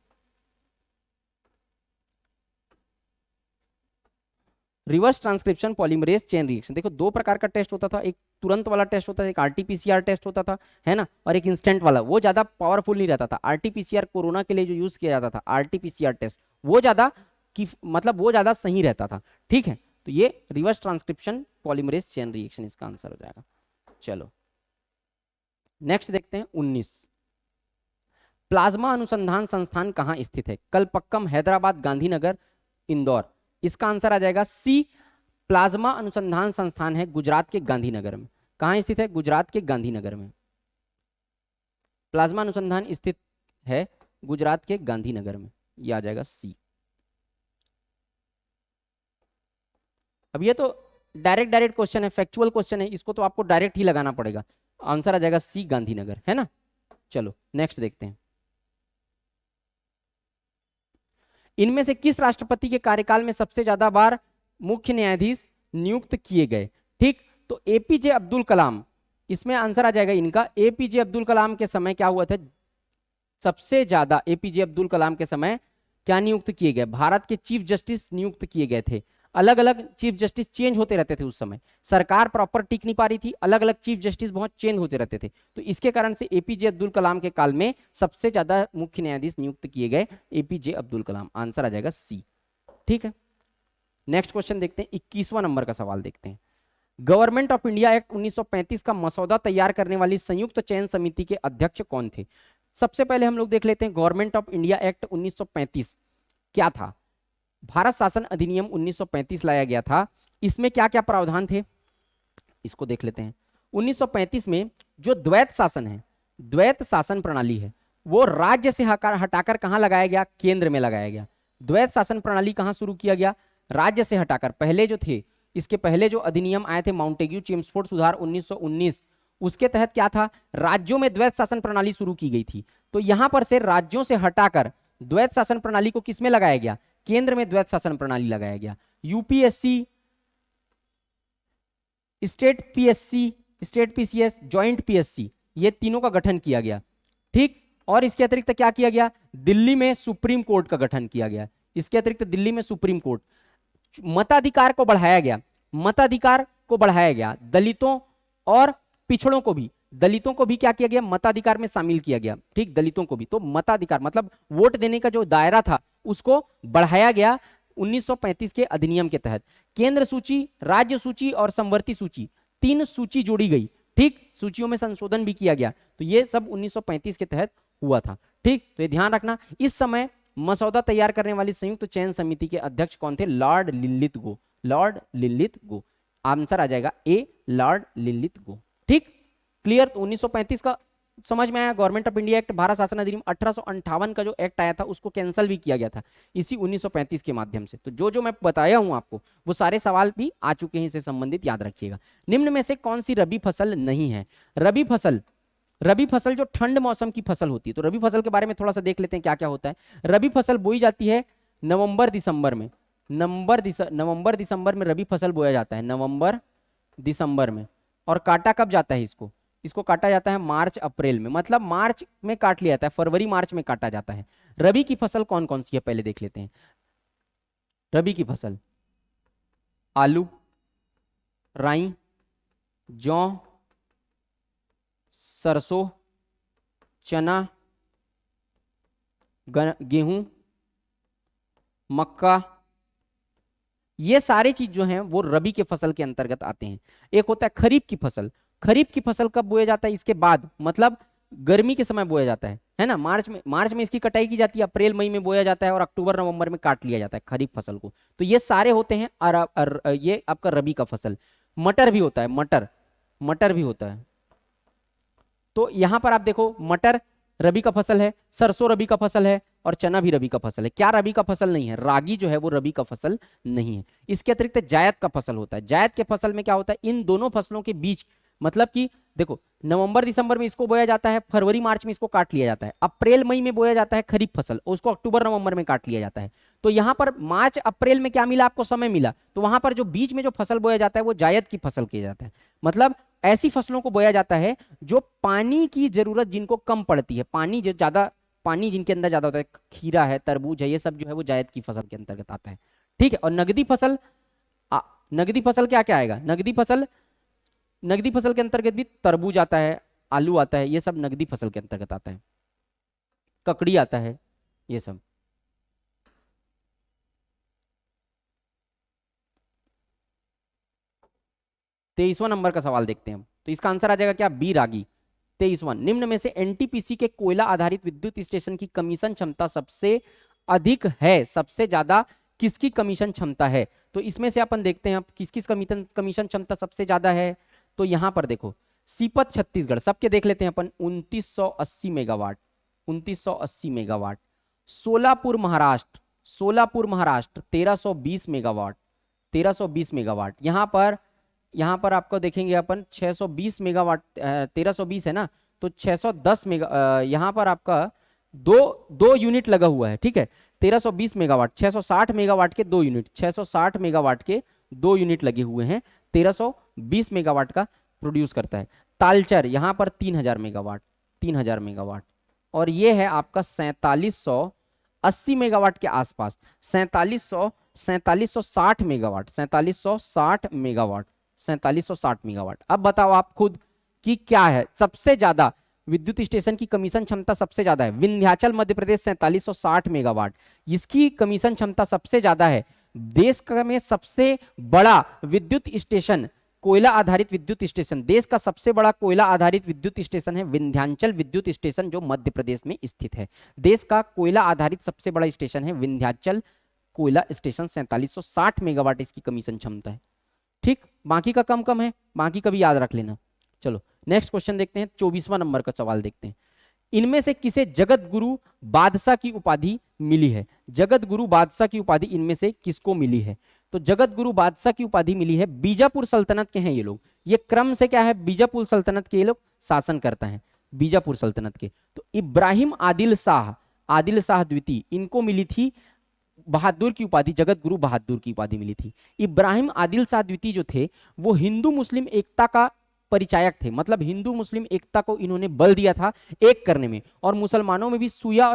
Speaker 1: reverse transcription polymerase chain reaction. देखो 2 प्रकार का test होता था, एक तुरंत वाला टेस्ट होता था, एक आरटीपीसीआर टेस्ट होता था, है ना, और एक इंस्टेंट वाला। वो ज्यादा पावरफुल नहीं रहता था। आरटीपीसीआर कोरोना के लिए जो यूज किया जाता था, आरटीपीसीआर टेस्ट, वो ज्यादा मतलब वो ज्यादा सही रहता था। ठीक है, तो ये reverse transcription polymerase chain reaction इसका आंसर हो जाएगा। चलो नेक्स्ट देखते हैं 19, प्लाज्मा अनुसंधान संस्थान कहां स्थित है? कलपक्कम, हैदराबाद, गांधीनगर, इंदौर। इसका आंसर आ जाएगा सी, प्लाज्मा अनुसंधान संस्थान है गुजरात के गांधीनगर में। कहां स्थित है? गुजरात के गांधीनगर में प्लाज्मा अनुसंधान स्थित है, गुजरात के गांधीनगर में। यह आ जाएगा सी। अब ये तो डायरेक्ट क्वेश्चन है, फैक्चुअल क्वेश्चन है, इसको तो आपको डायरेक्ट ही लगाना पड़ेगा। आंसर आ जाएगा सी, गांधीनगर, है ना। चलो नेक्स्ट देखते हैं, इनमें से किस राष्ट्रपति के कार्यकाल में सबसे ज्यादा बार मुख्य न्यायाधीश नियुक्त किए गए? ठीक, तो एपीजे अब्दुल कलाम, इसमें आंसर आ जाएगा इनका। एपीजे अब्दुल कलाम के समय क्या हुआ था? सबसे ज्यादा एपीजे अब्दुल कलाम के समय क्या नियुक्त किए गए? भारत के चीफ जस्टिस नियुक्त किए गए थे। अलग अलग चीफ जस्टिस चेंज होते रहते थे उस समय, सरकार प्रॉपर टिक नहीं पा रही थी, अलग अलग चीफ जस्टिस बहुत चेंज होते रहते थे। तो इसके कारण से एपीजे अब्दुल कलाम के काल में सबसे ज्यादा मुख्य न्यायाधीश नियुक्त किए गए एपीजे अब्दुल कलाम। आंसर आ जाएगा सी। ठीक है, नेक्स्ट क्वेश्चन देखते हैं, 21वां नंबर का सवाल देखते हैं। गवर्नमेंट ऑफ इंडिया एक्ट 1935 का मसौदा तैयार करने वाली संयुक्त चयन समिति के अध्यक्ष कौन थे? सबसे पहले हम लोग देख लेते हैं गवर्नमेंट ऑफ इंडिया एक्ट 1935 क्या था। भारत शासन अधिनियम 1935 लाया गया था। इसमें क्या क्या प्रावधान थे इसको देख लेते हैं। 1935 में जो द्वैत शासन है, द्वैत शासन प्रणाली है, वो राज्य से हटाकर कहां लगाया गया? केंद्र में लगाया गया। द्वैत शासन प्रणाली कहां शुरू किया गया? राज्य से हटाकर। पहले जो थे, इसके पहले जो अधिनियम आए थे माउंटेग्यू चेम्सफोर्ड सुधार 1919, उसके तहत क्या था? राज्यों में द्वैत शासन प्रणाली शुरू की गई थी। तो यहां पर से राज्यों से हटाकर द्वैत शासन प्रणाली को किसमें लगाया गया? केंद्र में द्वैत शासन प्रणाली लगाया गया। UPSC, state PSC, state PCS, joint PSC, ये तीनों का गठन किया गया। ठीक, और इसके अतिरिक्त क्या किया गया? दिल्ली में सुप्रीम कोर्ट का गठन किया गया। इसके अतिरिक्त दिल्ली में सुप्रीम कोर्ट, मताधिकार को बढ़ाया गया, मताधिकार को बढ़ाया गया। दलितों और पिछड़ों को भी, दलितों को भी क्या किया गया? मताधिकार में शामिल किया गया। ठीक, दलितों को भी। तो मताधिकार मतलब वोट देने का जो दायरा था उसको बढ़ाया गया 1935 के अधिनियम के तहत। केंद्र सूची, राज्य सूची और समवर्ती सूची, तीन सूची जोड़ी गई। ठीक, सूचियों में संशोधन भी किया गया। तो ये सब 1935 के तहत हुआ था। ठीक, तो ये ध्यान रखना। इस समय मसौदा तैयार करने वाली संयुक्त चयन समिति के अध्यक्ष कौन थे? लॉर्ड लिनलिथ-गो। लॉर्ड लिनलिथ-गो। आंसर आ जाएगा ए, लॉर्ड लिनलिथ-गो। ठीक, क्लियर। तो 1935 का समझ में आया। Government of India act, Bharat शासन अधिनियम 1858 का जो एक्ट आया था उसको कैंसिल भी किया गया था इसी 1935 के माध्यम से। तो जो जो मैं बताया हूं आपको वो सारे सवाल भी आ चुके हैं, इससे संबंधित याद रखिएगा। निम्न में से कौन सी रबी फसल नहीं है? रबी फसल, रबी फसल जो ठंड मौसम की फसल होती है। तो रबी फसल के बारे में थोड़ा सा देख लेते हैं क्या क्या होता है। रबी फसल बोई जाती है नवंबर दिसंबर में। नवंबर दिसंबर में रबी फसल बोया जाता है, नवंबर दिसंबर में। और काटा कब जाता है इसको? इसको काटा जाता है मार्च अप्रैल में, मतलब मार्च में काट लिया जाता है, फरवरी मार्च में काटा जाता है। रबी की फसल कौन कौन सी है पहले देख लेते हैं। रबी की फसल आलू, राई, जौ, सरसों, चना, गेहूं, मक्का, ये सारी चीज जो हैं वो रबी के फसल के अंतर्गत आते हैं। एक होता है खरीफ की फसल। खरीफ की फसल कब बोया जाता है? इसके बाद, मतलब गर्मी के समय बोया जाता है ना। मार्च में इसकी कटाई की जाती है, अप्रैल मई में बोया जाता है और अक्टूबर नवंबर में काट लिया जाता है खरीफ फसल को। तो ये सारे होते हैं ये आपका रबी का फसल। मटर भी होता है, मटर भी होता है। तो यहां पर आप देखो, मटर रबी का फसल है, सरसों रबी का फसल है और चना भी रबी का फसल है। क्या रबी का फसल नहीं है? रागी जो है वो रबी का फसल नहीं है। इसके अतिरिक्त जायद का फसल होता है। जायद के फसल में क्या होता है? इन दोनों फसलों के बीच, मतलब कि देखो नवंबर दिसंबर में इसको बोया जाता है, फरवरी मार्च में इसको काट लिया जाता है, अप्रैल मई में बोया जाता है खरीफ फसल, उसको अक्टूबर नवंबर में काट लिया जाता है। तो यहां पर मार्च अप्रैल में क्या मिला आपको? समय मिला। तो वहां पर जो बीच में जो फसल बोया जाता है वो जायद की फसल किया जाता है। मतलब ऐसी फसलों को बोया जाता है जो पानी की जरूरत जिनको कम पड़ती है, पानी जो ज्यादा, पानी जिनके अंदर ज्यादा होता है, खीरा है, तरबूज है, ये सब जो है वो जायद की फसल के अंतर्गत आता है। ठीक है। और नगदी फसल, नगदी फसल क्या क्या आएगा? नगदी फसल के अंतर्गत भी तरबूज आता है, आलू आता है, ये सब नगदी फसल के अंतर्गत आता है। ककड़ी आता है, ये सब। तेईसवां नंबर का सवाल देखते हैं हम। तो इसका आंसर आ जाएगा क्या? बी, रागी। 23वां, निम्न में से एनटीपीसी के कोयला आधारित विद्युत स्टेशन की कमीशन क्षमता सबसे अधिक है? सबसे ज्यादा किसकी कमीशन क्षमता है? तो इसमें से अपन देखते हैं किस किस कमीशन क्षमता सबसे ज्यादा है। तो यहां पर देखो, सीपत छत्तीसगढ़, सबके देख लेते हैं अपन। 2980 megawatt, 2980 megawatt. Solapur Maharashtra, 1320 megawatt, 1320 megawatt. यहां पर आपको देखेंगे अपन 620 मेगावाट, 1320 है ना, तो 610 मेगा, यहां पर आपका दो यूनिट लगा हुआ है। ठीक है, 1320 मेगावाट, 660 मेगावाट के 2 यूनिट, 660 मेगावाट के 2 यूनिट लगे हुए हैं, 1320 मेगावाट का प्रोड्यूस करता है। तालचर यहां पर 3000 मेगावाट, 3000 मेगावाट। और ये है आपका 4780 मेगावाट के आसपास, 4700 4760 मेगावाट, 4760 मेगावाट, 4760 मेगावाट। अब बताओ आप खुद कि क्या है सबसे ज्यादा विद्युत स्टेशन की कमीशन क्षमता सबसे ज्यादा है? विंध्याचल मध्य प्रदेश 4760 मेगावाट, इसकी कमीशन क्षमता सबसे ज्यादा है। देश में सबसे बड़ा विद्युत स्टेशन, कोयला आधारित विद्युत स्टेशन, देश का सबसे बड़ा कोयला आधारित विद्युत स्टेशन है विंध्याचल विद्युत स्टेशन, जो मध्य प्रदेश में स्थित है। देश का कोयला आधारित सबसे बड़ा स्टेशन है विंध्याचल कोयला स्टेशन, 4760 मेगावाट इसकी कमीशन क्षमता है। ठीक, बाकी का कम कम है, बाकी का भी याद रख लेना। चलो नेक्स्ट क्वेश्चन देखते हैं, 24वां नंबर का सवाल देखते हैं। इनमें से किसे जगत गुरु बादशाह की उपाधि मिली है? जगत गुरु बादशाह की उपाधि इनमें से किसको मिली है? तो जगत गुरु बादशाह की उपाधि मिली है, बीजापुर सल्तनत के हैं ये लोग। ये क्रम से क्या है, बीजापुर सल्तनत के ये लोग शासन करता है, बीजापुर सल्तनत के। तो इब्राहिम आदिल शाह द्वितीय, इनको मिली थी बहादुर की उपाधि, जगत गुरु बहादुर की उपाधि मिली थी। इब्राहिम आदिल शाह द्वितीय जो थे वो हिंदू मुस्लिम एकता का परिचायक थे, मतलब हिंदू मुस्लिम एकता को इन्होंने बल दिया था एक करने में। और मुसलमानों में भी शिया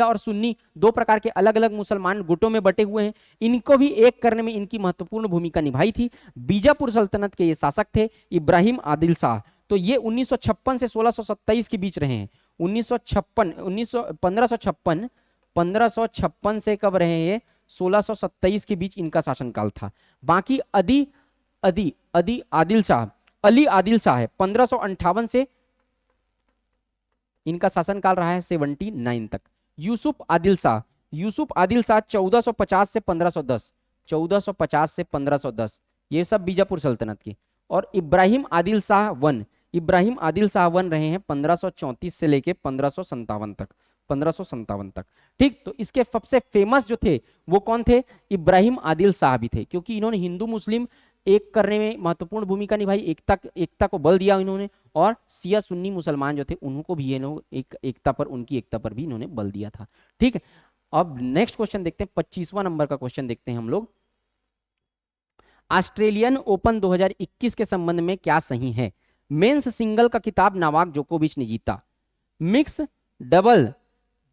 Speaker 1: और सुन्नी दो प्रकार के अलग अलग मुसलमान गुटों में बटे हुए हैं, इनको भी एक करने में इनकी महत्वपूर्ण भूमिका निभाई थी। बीजापुर सल्तनत के ये शासक थे इब्राहिम आदिल शाह। तो ये 1956 से 1627 के बीच रहे हैं। 1556 से कब रहे हैं? 1627 के बीच इनका शासनकाल था। बाकी अली आदिल शाह है, 1558 से इनका शासनकाल रहा है 79 तक। यूसुफ आदिल शाह 1450 से 1510, 1450 से 1510, ये सब बीजापुर सल्तनत के। और इब्राहिम आदिल शाह वन रहे हैं 1534 से लेके 1557 तक, 1557 तक। ठीक, तो इसके सबसे फेमस जो थे वो कौन थे? इब्राहिम आदिल शाह भी थे, क्योंकि इन्होंने हिंदू मुस्लिम एक करने में महत्वपूर्ण भूमिका निभाई, एकता को बल दिया इन्होंने। और शिया सुन्नी मुसलमान जो थे उनको भी ये लोग उनकी एकता पर भी इन्होंने बल दिया था। ठीक है, अब नेक्स्ट क्वेश्चन देखते हैं, 25वां नंबर का क्वेश्चन देखते हैं हम लोग। ऑस्ट्रेलियन ओपन 2021 के संबंध में क्या सही है? मेंस सिंगल का खिताब नोवाक जोकोविच ने जीता। मिक्स डबल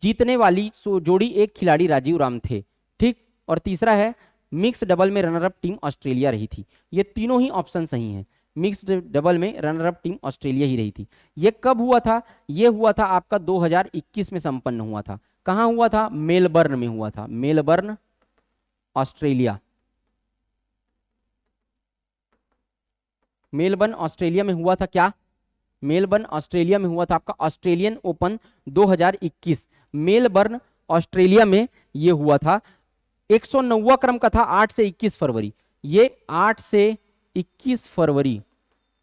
Speaker 1: जीतने वाली जोड़ी एक खिलाड़ी राजीव राम थे। ठीक, और तीसरा है मिक्स डबल में रनर अप टीम ऑस्ट्रेलिया रही थी। ये तीनों ही ऑप्शन सही हैं। मिक्स डबल में रनर अप टीम ऑस्ट्रेलिया ही रही थी। ये कब हुआ था? ये हुआ था आपका 2021 में संपन्न हुआ था। कहां हुआ था? मेलबर्न में हुआ था, मेलबर्न ऑस्ट्रेलिया। मेलबर्न ऑस्ट्रेलिया में हुआ था क्या? मेलबर्न ऑस्ट्रेलिया में हुआ था आपका ऑस्ट्रेलियन ओपन 2021, मेलबर्न ऑस्ट्रेलिया में ये हुआ था। 109वां क्रम का था, 8 से 21 फरवरी। ये 8 से 21 फरवरी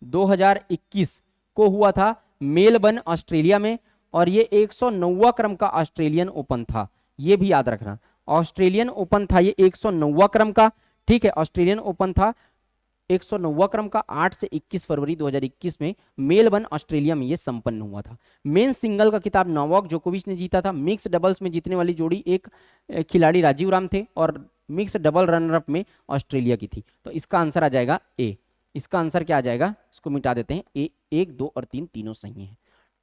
Speaker 1: 2021 को हुआ था मेलबर्न ऑस्ट्रेलिया में। और ये 109वां क्रम का ऑस्ट्रेलियन ओपन था, ये भी याद रखना। ऑस्ट्रेलियन ओपन था ये 109वां क्रम का। ठीक है, ऑस्ट्रेलियन ओपन था 109वां क्रम का, 8 से 21 फरवरी 2021 में मेलबर्न ऑस्ट्रेलिया में ये संपन्न हुआ था। मेन सिंगल का खिताब नोवाक जोकोविच ने जीता था। मिक्स डबल्स में जीतने वाली जोड़ी एक खिलाड़ी राजीव राम थे, और मिक्स डबल रनर अप में ऑस्ट्रेलिया की थी। तो इसका आंसर आ जाएगा ए। इसका आंसर क्या आ जाएगा? इसको मिटा देते हैं, ए। 1, 2 और 3 तीनों सही है।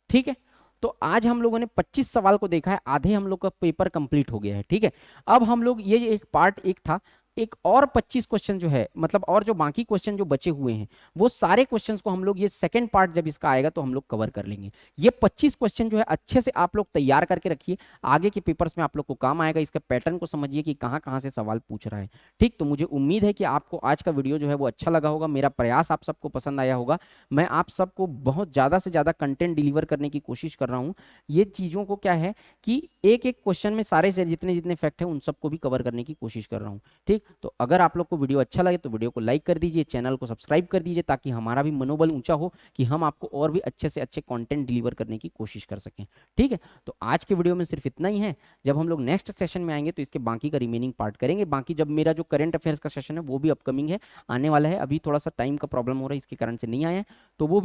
Speaker 1: ठीक है, तो आज हम लोगों ने 25 सवाल को देखा है, आधे हम लोग का पेपर कंप्लीट हो गया है। ठीक है, अब हम लोग ये एक पार्ट एक था, एक और 25 क्वेश्चन जो है, मतलब और जो बाकी क्वेश्चन जो बचे हुए हैं वो सारे क्वेश्चंस को हम लोग, ये सेकंड पार्ट जब इसका आएगा तो हम लोग कवर कर लेंगे। ये 25 क्वेश्चन जो है अच्छे से आप लोग तैयार करके रखिए, आगे के पेपर्स में आप लोग को काम आएगा। इसका पैटर्न को समझिए कि कहाँ कहाँ से सवाल पूछ रहा है। ठीक, तो मुझे उम्मीद है कि आपको आज का वीडियो जो है वो अच्छा लगा होगा, मेरा प्रयास आप सबको पसंद आया होगा। मैं आप सबको बहुत ज़्यादा से ज़्यादा कंटेंट डिलीवर करने की कोशिश कर रहा हूँ। ये चीज़ों को क्या है कि एक एक क्वेश्चन में सारे से जितने जितने फैक्ट है उन सबको भी कवर करने की कोशिश कर रहा हूँ। ठीक, तो अगर आप लोग को वीडियो अच्छा लगे तो वीडियो को लाइक कर दीजिए, चैनल को सब्सक्राइब कर दीजिए, ताकि हमारा भी मनोबल ऊंचा हो कि हम आपको और भी अच्छे से अच्छे कंटेंट डिलीवर करने की कोशिश कर सकें। ठीक है, तो आज के वीडियो में सिर्फ इतना ही है। जब हम लोग नेक्स्ट सेशन में आएंगे तो इसके बाकी का रिमेनिंग पार्ट करेंगे। बाकी जब मेरा जो करंट अफेयर्स का सेशन है वो भी अपकमिंग है, आने वाला है। अभी थोड़ा सा टाइम का प्रॉब्लम हो रहा है, इसके कारण से नहीं आया है, तो वो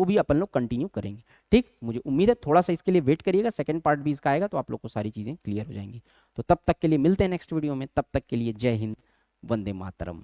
Speaker 1: भी अपन लोग कंटिन्यू करेंगे। ठीक, मुझे उम्मीद है थोड़ा सा इसके लिए वेट करिएगा, सेकंड पार्ट भी इसका आएगा तो आप लोग को सारी चीज़ें क्लियर हो जाएंगी। तो तब तक के लिए मिलते हैं नेक्स्ट वीडियो में, तब तक के लिए जय हिंद, वंदे मातरम।